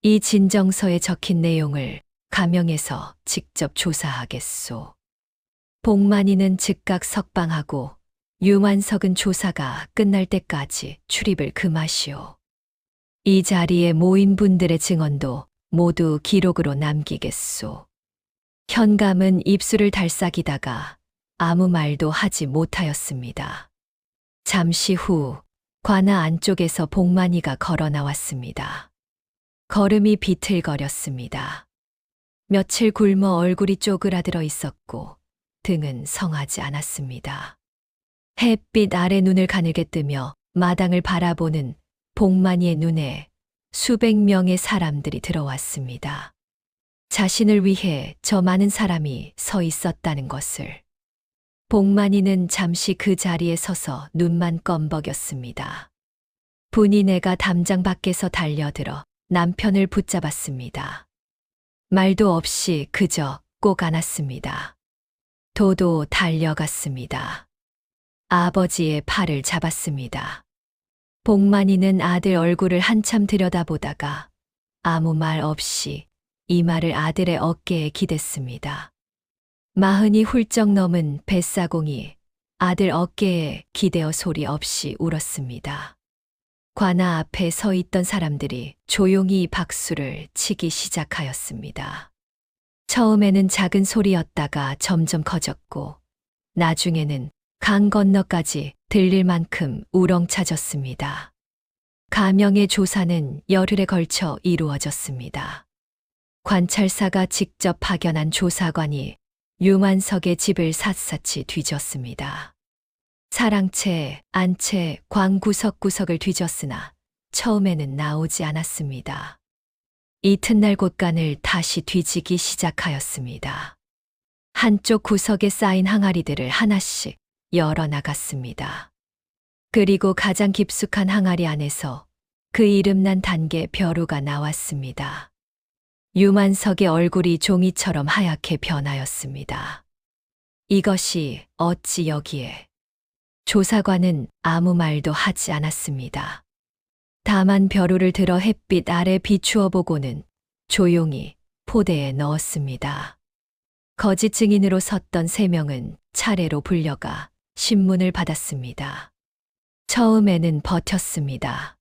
이 진정서에 적힌 내용을 가명에서 직접 조사하겠소. 복만이는 즉각 석방하고 유만석은 조사가 끝날 때까지 출입을 금하시오. 이 자리에 모인 분들의 증언도 모두 기록으로 남기겠소. 현감은 입술을 달싹이다가 아무 말도 하지 못하였습니다. 잠시 후 관아 안쪽에서 복만이가 걸어 나왔습니다. 걸음이 비틀거렸습니다. 며칠 굶어 얼굴이 쪼그라들어 있었고 등은 성하지 않았습니다. 햇빛 아래 눈을 가늘게 뜨며 마당을 바라보는 복만이의 눈에 수백 명의 사람들이 들어왔습니다. 자신을 위해 저 많은 사람이 서 있었다는 것을. 복만이는 잠시 그 자리에 서서 눈만 껌벅였습니다. 분이네가 담장 밖에서 달려들어 남편을 붙잡았습니다. 말도 없이 그저 꼭 안았습니다. 도도 달려갔습니다. 아버지의 팔을 잡았습니다. 복만이는 아들 얼굴을 한참 들여다보다가 아무 말 없이 이마를 아들의 어깨에 기댔습니다. 마흔이 훌쩍 넘은 뱃사공이 아들 어깨에 기대어 소리 없이 울었습니다. 관아 앞에 서 있던 사람들이 조용히 박수를 치기 시작하였습니다. 처음에는 작은 소리였다가 점점 커졌고 나중에는 강 건너까지 들릴 만큼 우렁차졌습니다. 가명의 조사는 열흘에 걸쳐 이루어졌습니다. 관찰사가 직접 파견한 조사관이 유만석의 집을 샅샅이 뒤졌습니다. 사랑채, 안채, 광 구석구석을 뒤졌으나 처음에는 나오지 않았습니다. 이튿날 곳간을 다시 뒤지기 시작하였습니다. 한쪽 구석에 쌓인 항아리들을 하나씩 열어나갔습니다. 그리고 가장 깊숙한 항아리 안에서 그 이름난 단계 벼루가 나왔습니다. 유만석의 얼굴이 종이처럼 하얗게 변하였습니다. 이것이 어찌 여기에? 조사관은 아무 말도 하지 않았습니다. 다만 벼루를 들어 햇빛 아래 비추어 보고는 조용히 포대에 넣었습니다. 거짓 증인으로 섰던 3명은 차례로 불려가 신문을 받았습니다. 처음에는 버텼습니다.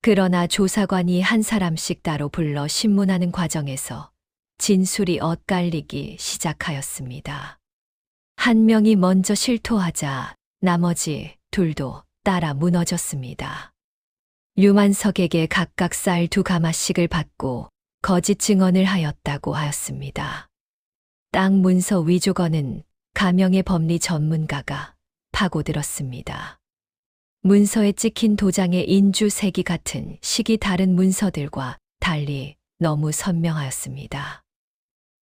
그러나 조사관이 한 사람씩 따로 불러 신문하는 과정에서 진술이 엇갈리기 시작하였습니다. 한 명이 먼저 실토하자 나머지 둘도 따라 무너졌습니다. 류만석에게 각각 쌀 2가마씩을 받고 거짓 증언을 하였다고 하였습니다. 땅 문서 위조건은 가명의 법리 전문가가 파고들었습니다. 문서에 찍힌 도장의 인주색이 같은 식이 다른 문서들과 달리 너무 선명하였습니다.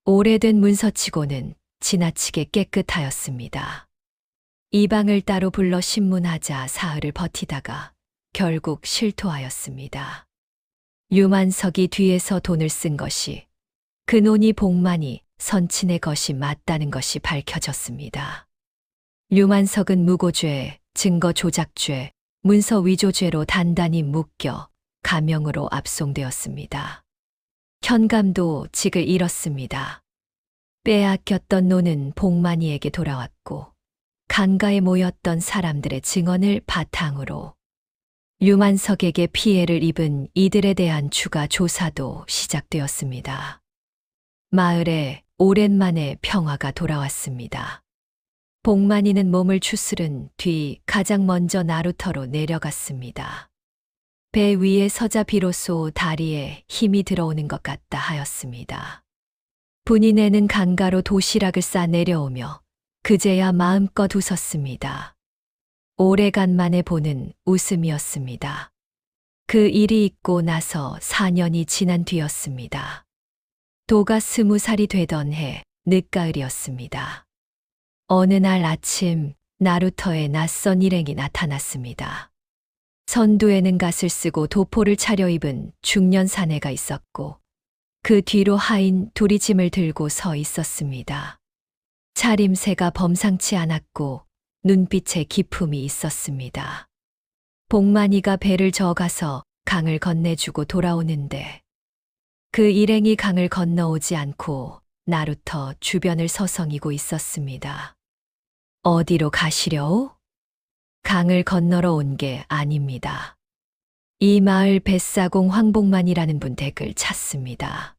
오래된 문서치고는 지나치게 깨끗하였습니다. 이방을 따로 불러 신문하자 사흘을 버티다가 결국 실토하였습니다. 류만석이 뒤에서 돈을 쓴 것이 근원이 복만이 선친의 것이 맞다는 것이 밝혀졌습니다. 류만석은 무고죄, 증거 조작죄, 문서 위조죄로 단단히 묶여 가명으로 압송되었습니다. 현감도 직을 잃었습니다. 빼앗겼던 노는 복만이에게 돌아왔고 강가에 모였던 사람들의 증언을 바탕으로 류만석에게 피해를 입은 이들에 대한 추가 조사도 시작되었습니다. 마을에 오랜만에 평화가 돌아왔습니다. 복만이는 몸을 추스른 뒤 가장 먼저 나루터로 내려갔습니다. 배 위에 서자 비로소 다리에 힘이 들어오는 것 같다 하였습니다. 분이네는 강가로 도시락을 싸 내려오며 그제야 마음껏 웃었습니다. 오래간만에 보는 웃음이었습니다. 그 일이 있고 나서 4년이 지난 뒤였습니다. 도가 20살이 되던 해 늦가을이었습니다. 어느 날 아침 나루터에 낯선 일행이 나타났습니다. 선두에는 갓을 쓰고 도포를 차려입은 중년 사내가 있었고 그 뒤로 하인 둘이 짐을 들고 서 있었습니다. 차림새가 범상치 않았고 눈빛에 기품이 있었습니다. 복만이가 배를 저어가서 강을 건네주고 돌아오는데 그 일행이 강을 건너오지 않고 나루터 주변을 서성이고 있었습니다. 어디로 가시려오? 강을 건너러 온 게 아닙니다. 이 마을 뱃사공 황복만이라는 분 댁을 찾습니다.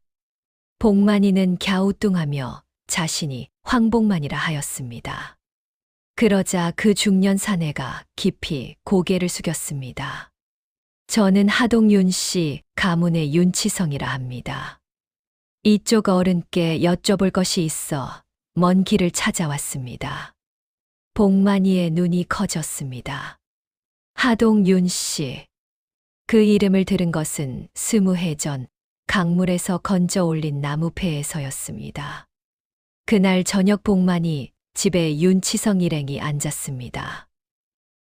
복만이는 갸우뚱하며 자신이 황복만이라 하였습니다. 그러자 그 중년 사내가 깊이 고개를 숙였습니다. 저는 하동윤 씨 가문의 윤치성이라 합니다. 이쪽 어른께 여쭤볼 것이 있어 먼 길을 찾아왔습니다. 복만이의 눈이 커졌습니다. 하동윤 씨. 그 이름을 들은 것은 20해 전 강물에서 건져 올린 나무패에서였습니다. 그날 저녁 복만이 집에 윤치성 일행이 앉았습니다.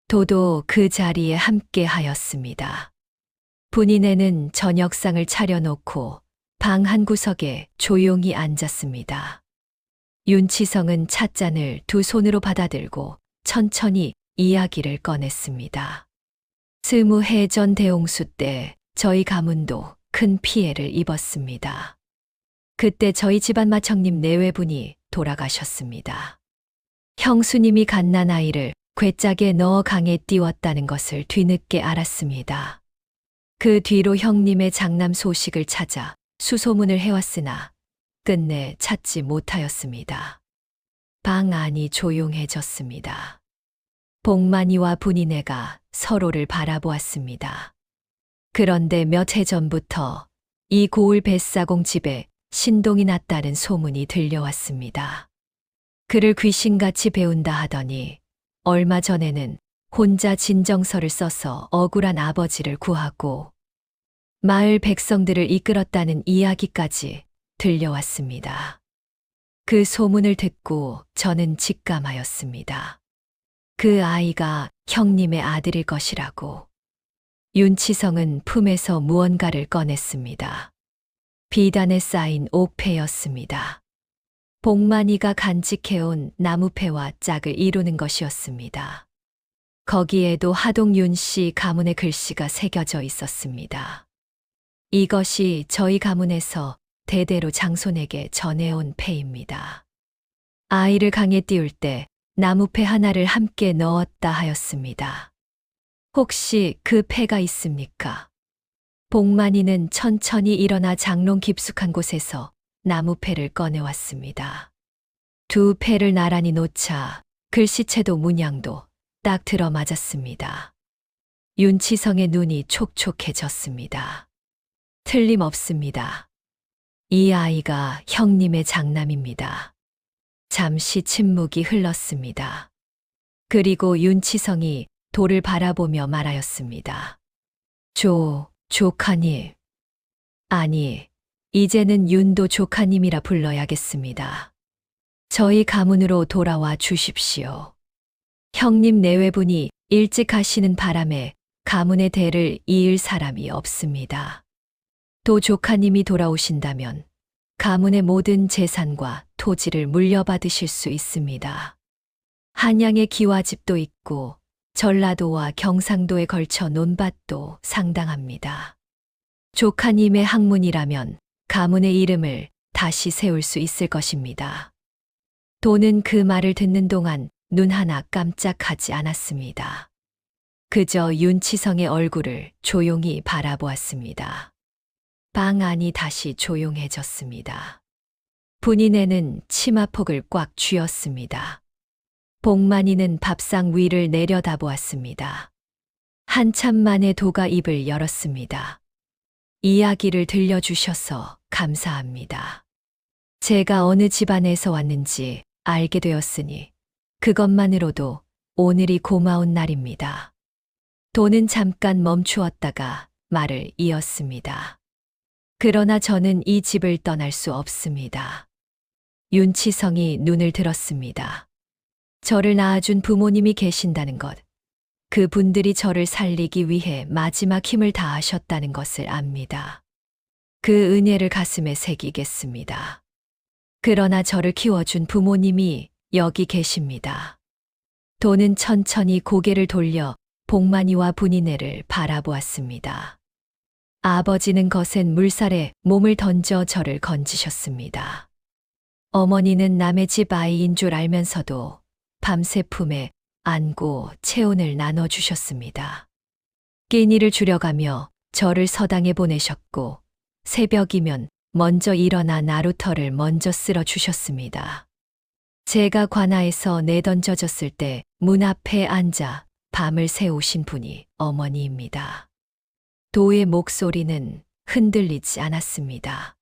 도도 그 자리에 함께 하였습니다. 분이네는 저녁상을 차려놓고 방 한 구석에 조용히 앉았습니다. 윤치성은 찻잔을 2손으로 받아들고 천천히 이야기를 꺼냈습니다. 20해 전 대홍수 때 저희 가문도 큰 피해를 입었습니다. 그때 저희 집안 마청님 내외분이 돌아가셨습니다. 형수님이 갓난아이를 괴짝에 넣어 강에 띄웠다는 것을 뒤늦게 알았습니다. 그 뒤로 형님의 장남 소식을 찾아 수소문을 해왔으나 끝내 찾지 못하였습니다. 방 안이 조용해졌습니다. 복만이와 분이네가 서로를 바라보았습니다. 그런데 몇 해 전부터 이 고을 뱃사공 집에 신동이 났다는 소문이 들려왔습니다. 그를 귀신같이 배운다 하더니 얼마 전에는 혼자 진정서를 써서 억울한 아버지를 구하고 마을 백성들을 이끌었다는 이야기까지 들려왔습니다. 그 소문을 듣고 저는 직감하였습니다. 그 아이가 형님의 아들일 것이라고. 윤치성은 품에서 무언가를 꺼냈습니다. 비단에 쌓인 옥패였습니다. 복만이가 간직해온 나무패와 짝을 이루는 것이었습니다. 거기에도 하동윤 씨 가문의 글씨가 새겨져 있었습니다. 이것이 저희 가문에서 대대로 장손에게 전해온 패입니다. 아이를 강에 띄울 때 나무패 하나를 함께 넣었다 하였습니다. 혹시 그 패가 있습니까? 복만이는 천천히 일어나 장롱 깊숙한 곳에서 나무패를 꺼내왔습니다. 두 패를 나란히 놓자 글씨체도 문양도 딱 들어맞았습니다. 윤치성의 눈이 촉촉해졌습니다. 틀림없습니다. 이 아이가 형님의 장남입니다. 잠시 침묵이 흘렀습니다. 그리고 윤치성이 돌을 바라보며 말하였습니다. 조카님. 아니, 이제는 윤도 조카님이라 불러야겠습니다. 저희 가문으로 돌아와 주십시오. 형님 내외분이 일찍 가시는 바람에 가문의 대를 이을 사람이 없습니다. 도 조카님이 돌아오신다면 가문의 모든 재산과 토지를 물려받으실 수 있습니다. 한양에 기와집도 있고 전라도와 경상도에 걸쳐 논밭도 상당합니다. 조카님의 학문이라면 가문의 이름을 다시 세울 수 있을 것입니다. 도는 그 말을 듣는 동안 눈 하나 깜짝하지 않았습니다. 그저 윤치성의 얼굴을 조용히 바라보았습니다. 방 안이 다시 조용해졌습니다. 분이네는 치마폭을 꽉 쥐었습니다. 복만이는 밥상 위를 내려다보았습니다. 한참 만에 도가 입을 열었습니다. 이야기를 들려주셔서 감사합니다. 제가 어느 집안에서 왔는지 알게 되었으니 그것만으로도 오늘이 고마운 날입니다. 도는 잠깐 멈추었다가 말을 이었습니다. 그러나 저는 이 집을 떠날 수 없습니다. 윤치성이 눈을 들었습니다. 저를 낳아준 부모님이 계신다는 것, 그분들이 저를 살리기 위해 마지막 힘을 다하셨다는 것을 압니다. 그 은혜를 가슴에 새기겠습니다. 그러나 저를 키워준 부모님이 여기 계십니다. 도는 천천히 고개를 돌려 복만이와 분이네를 바라보았습니다. 아버지는 거센 물살에 몸을 던져 저를 건지셨습니다. 어머니는 남의 집 아이인 줄 알면서도 밤새 품에 안고 체온을 나눠주셨습니다. 끼니를 줄여가며 저를 서당에 보내셨고 새벽이면 먼저 일어나 나루터를 먼저 쓸어주셨습니다. 제가 관아에서 내던져졌을 때 문 앞에 앉아 밤을 새우신 분이 어머니입니다. 도의 목소리는 흔들리지 않았습니다.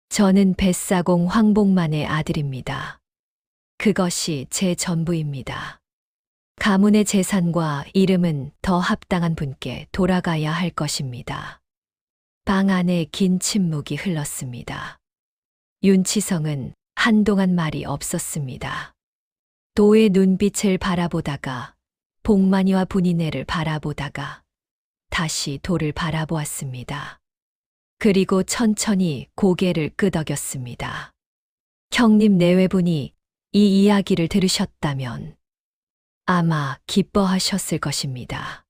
저는 뱃사공 황복만의 아들입니다. 그것이 제 전부입니다. 가문의 재산과 이름은 더 합당한 분께 돌아가야 할 것입니다. 방 안에 긴 침묵이 흘렀습니다. 윤치성은 한동안 말이 없었습니다. 도의 눈빛을 바라보다가 복만이와 분이네를 바라보다가 다시 도를 바라보았습니다. 그리고 천천히 고개를 끄덕였습니다. 형님 내외분이 이 이야기를 들으셨다면 아마 기뻐하셨을 것입니다.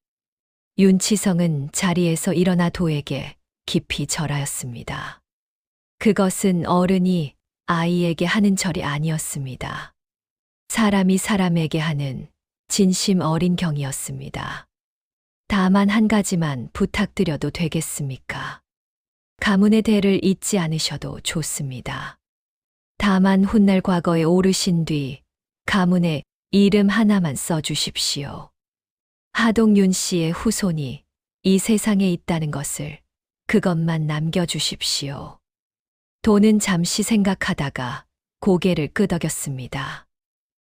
윤치성은 자리에서 일어나 도에게 깊이 절하였습니다. 그것은 어른이 아이에게 하는 절이 아니었습니다. 사람이 사람에게 하는 진심 어린 경이었습니다. 다만 한 가지만 부탁드려도 되겠습니까? 가문의 대를 잊지 않으셔도 좋습니다. 다만 훗날 과거에 오르신 뒤 가문의 이름 하나만 써주십시오. 하동윤 씨의 후손이 이 세상에 있다는 것을 그것만 남겨주십시오. 도는 잠시 생각하다가 고개를 끄덕였습니다.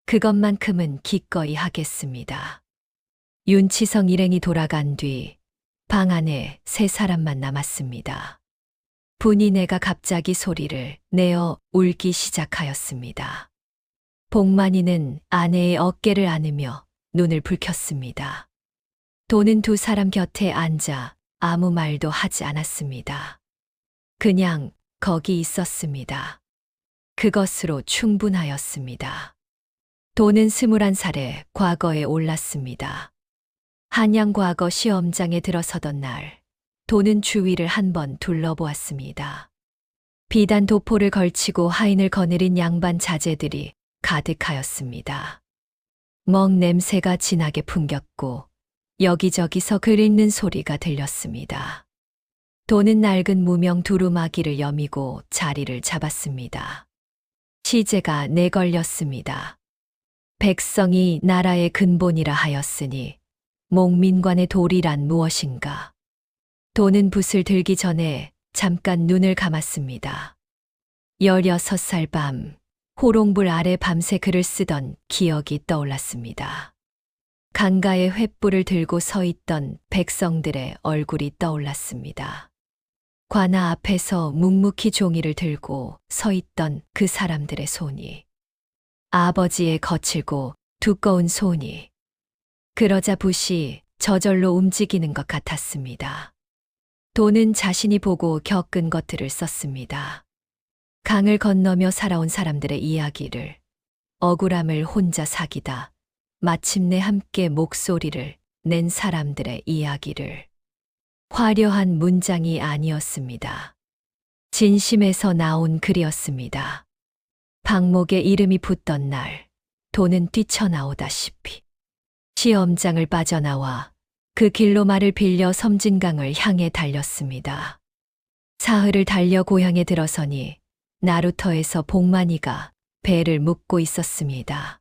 그것만큼은 기꺼이 하겠습니다. 윤치성 일행이 돌아간 뒤 방 안에 세 사람만 남았습니다. 분이네가 갑자기 소리를 내어 울기 시작하였습니다. 복만이는 아내의 어깨를 안으며 눈을 붉혔습니다. 도는 두 사람 곁에 앉아 아무 말도 하지 않았습니다. 그냥 거기 있었습니다. 그것으로 충분하였습니다. 도는 21살에 과거에 올랐습니다. 한양과거 시험장에 들어서던 날, 도는 주위를 한번 둘러보았습니다. 비단 도포를 걸치고 하인을 거느린 양반 자제들이 가득하였습니다. 먹 냄새가 진하게 풍겼고 여기저기서 글 읽는 소리가 들렸습니다. 도는 낡은 무명 두루마기를 여미고 자리를 잡았습니다. 시제가 내걸렸습니다. 백성이 나라의 근본이라 하였으니 목민관의 도리란 무엇인가? 도는 붓을 들기 전에 잠깐 눈을 감았습니다. 16살 밤, 호롱불 아래 밤새 글을 쓰던 기억이 떠올랐습니다. 강가에 횃불을 들고 서 있던 백성들의 얼굴이 떠올랐습니다. 관아 앞에서 묵묵히 종이를 들고 서 있던 그 사람들의 손이, 아버지의 거칠고 두꺼운 손이, 그러자 붓이 저절로 움직이는 것 같았습니다. 도는 자신이 보고 겪은 것들을 썼습니다. 강을 건너며 살아온 사람들의 이야기를, 억울함을 혼자 사귀다 마침내 함께 목소리를 낸 사람들의 이야기를. 화려한 문장이 아니었습니다. 진심에서 나온 글이었습니다. 방목에 이름이 붙던 날, 도는 뛰쳐나오다시피 시험장을 빠져나와 그 길로 말을 빌려 섬진강을 향해 달렸습니다. 사흘을 달려 고향에 들어서니 나루터에서 복만이가 배를 묶고 있었습니다.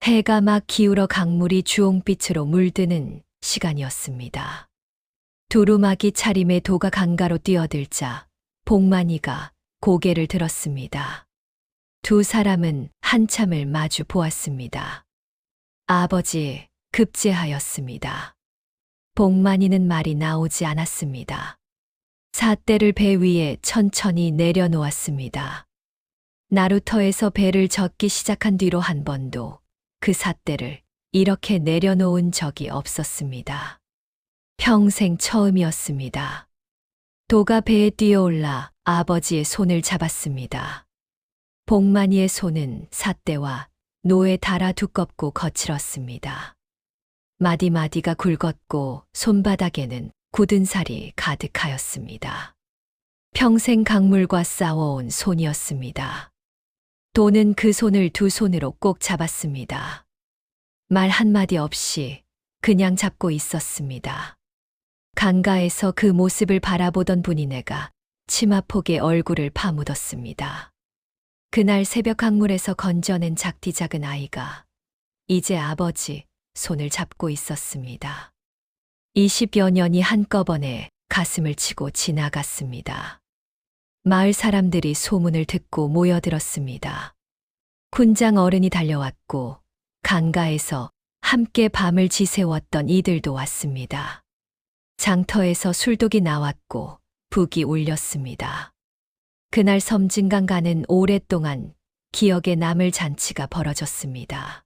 해가 막 기울어 강물이 주홍빛으로 물드는 시간이었습니다. 두루마기 차림에 도가 강가로 뛰어들자 복만이가 고개를 들었습니다. 두 사람은 한참을 마주 보았습니다. 아버지, 급제하였습니다. 복만이는 말이 나오지 않았습니다. 삿대를 배 위에 천천히 내려놓았습니다. 나루터에서 배를 젓기 시작한 뒤로 한 번도 그 삿대를 이렇게 내려놓은 적이 없었습니다. 평생 처음이었습니다. 도가 배에 뛰어올라 아버지의 손을 잡았습니다. 복만이의 손은 삿대와 노에 달아 두껍고 거칠었습니다. 마디마디가 굵었고 손바닥에는 굳은 살이 가득하였습니다. 평생 강물과 싸워온 손이었습니다. 도는 그 손을 두 손으로 꼭 잡았습니다. 말 한마디 없이 그냥 잡고 있었습니다. 강가에서 그 모습을 바라보던 분이네가 치마폭에 얼굴을 파묻었습니다. 그날 새벽 강물에서 건져낸 작디 작은 아이가 이제 아버지 손을 잡고 있었습니다. 20여 년이 한꺼번에 가슴을 치고 지나갔습니다. 마을 사람들이 소문을 듣고 모여들었습니다. 군장 어른이 달려왔고 강가에서 함께 밤을 지새웠던 이들도 왔습니다. 장터에서 술독이 나왔고 북이 울렸습니다. 그날 섬진강가는 오랫동안 기억에 남을 잔치가 벌어졌습니다.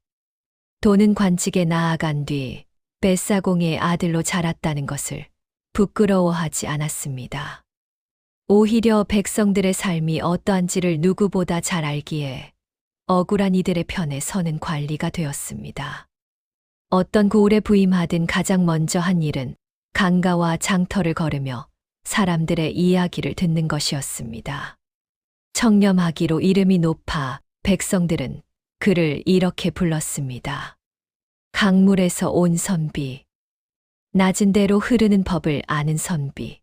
도는 관직에 나아간 뒤 뱃사공의 아들로 자랐다는 것을 부끄러워하지 않았습니다. 오히려 백성들의 삶이 어떠한지를 누구보다 잘 알기에 억울한 이들의 편에 서는 관리가 되었습니다. 어떤 고을에 부임하든 가장 먼저 한 일은 강가와 장터를 걸으며 사람들의 이야기를 듣는 것이었습니다. 청렴하기로 이름이 높아 백성들은 그를 이렇게 불렀습니다. 강물에서 온 선비. 낮은 대로 흐르는 법을 아는 선비.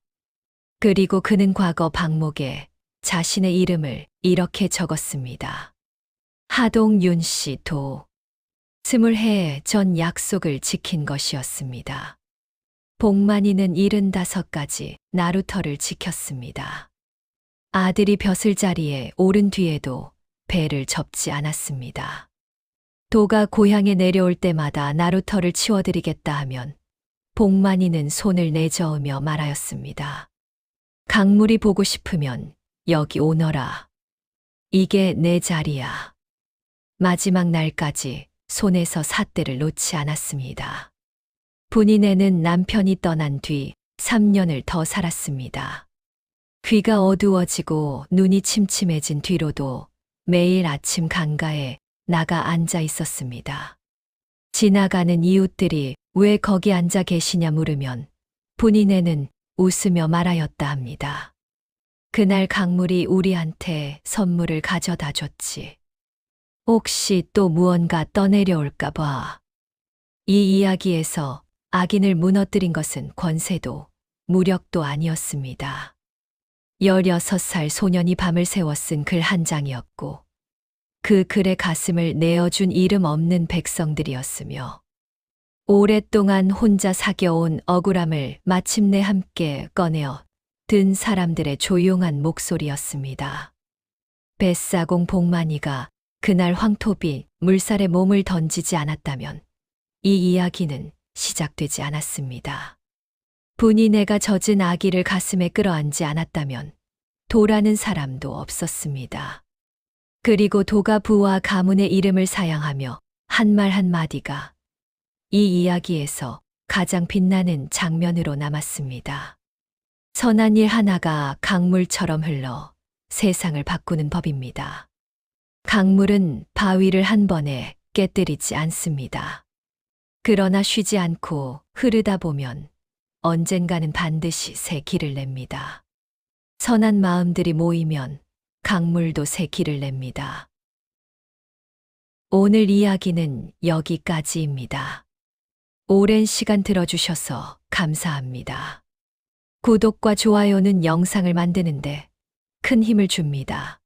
그리고 그는 과거 방목에 자신의 이름을 이렇게 적었습니다. 하동윤 씨 도. 20해 전 약속을 지킨 것이었습니다. 복만이는 75까지 나루터를 지켰습니다. 아들이 벼슬 자리에 오른 뒤에도 배를 접지 않았습니다. 도가 고향에 내려올 때마다 나루터를 치워드리겠다 하면 복만이는 손을 내저으며 말하였습니다. 강물이 보고 싶으면 여기 오너라. 이게 내 자리야. 마지막 날까지 손에서 삿대를 놓지 않았습니다. 분이네는 남편이 떠난 뒤 3년을 더 살았습니다. 귀가 어두워지고 눈이 침침해진 뒤로도 매일 아침 강가에 나가 앉아 있었습니다. 지나가는 이웃들이 왜 거기 앉아 계시냐 물으면 본인애는 웃으며 말하였다 합니다. 그날 강물이 우리한테 선물을 가져다 줬지. 혹시 또 무언가 떠내려올까 봐. 이 이야기에서 악인을 무너뜨린 것은 권세도 무력도 아니었습니다. 16살 소년이 밤을 새워 쓴 글 한 장이었고 그 글의 가슴을 내어준 이름 없는 백성들이었으며 오랫동안 혼자 사겨온 억울함을 마침내 함께 꺼내어 든 사람들의 조용한 목소리였습니다. 뱃사공 복만이가 그날 황토비 물살에 몸을 던지지 않았다면 이 이야기는 시작되지 않았습니다. 분이네가 젖은 아기를 가슴에 끌어안지 않았다면 도라는 사람도 없었습니다. 그리고 도가 부와 가문의 이름을 사양하며 한 말 한마디가 이 이야기에서 가장 빛나는 장면으로 남았습니다. 선한 일 하나가 강물처럼 흘러 세상을 바꾸는 법입니다. 강물은 바위를 한 번에 깨뜨리지 않습니다. 그러나 쉬지 않고 흐르다 보면 언젠가는 반드시 새 길을 냅니다. 선한 마음들이 모이면 강물도 새 길을 냅니다. 오늘 이야기는 여기까지입니다. 오랜 시간 들어주셔서 감사합니다. 구독과 좋아요는 영상을 만드는데 큰 힘을 줍니다.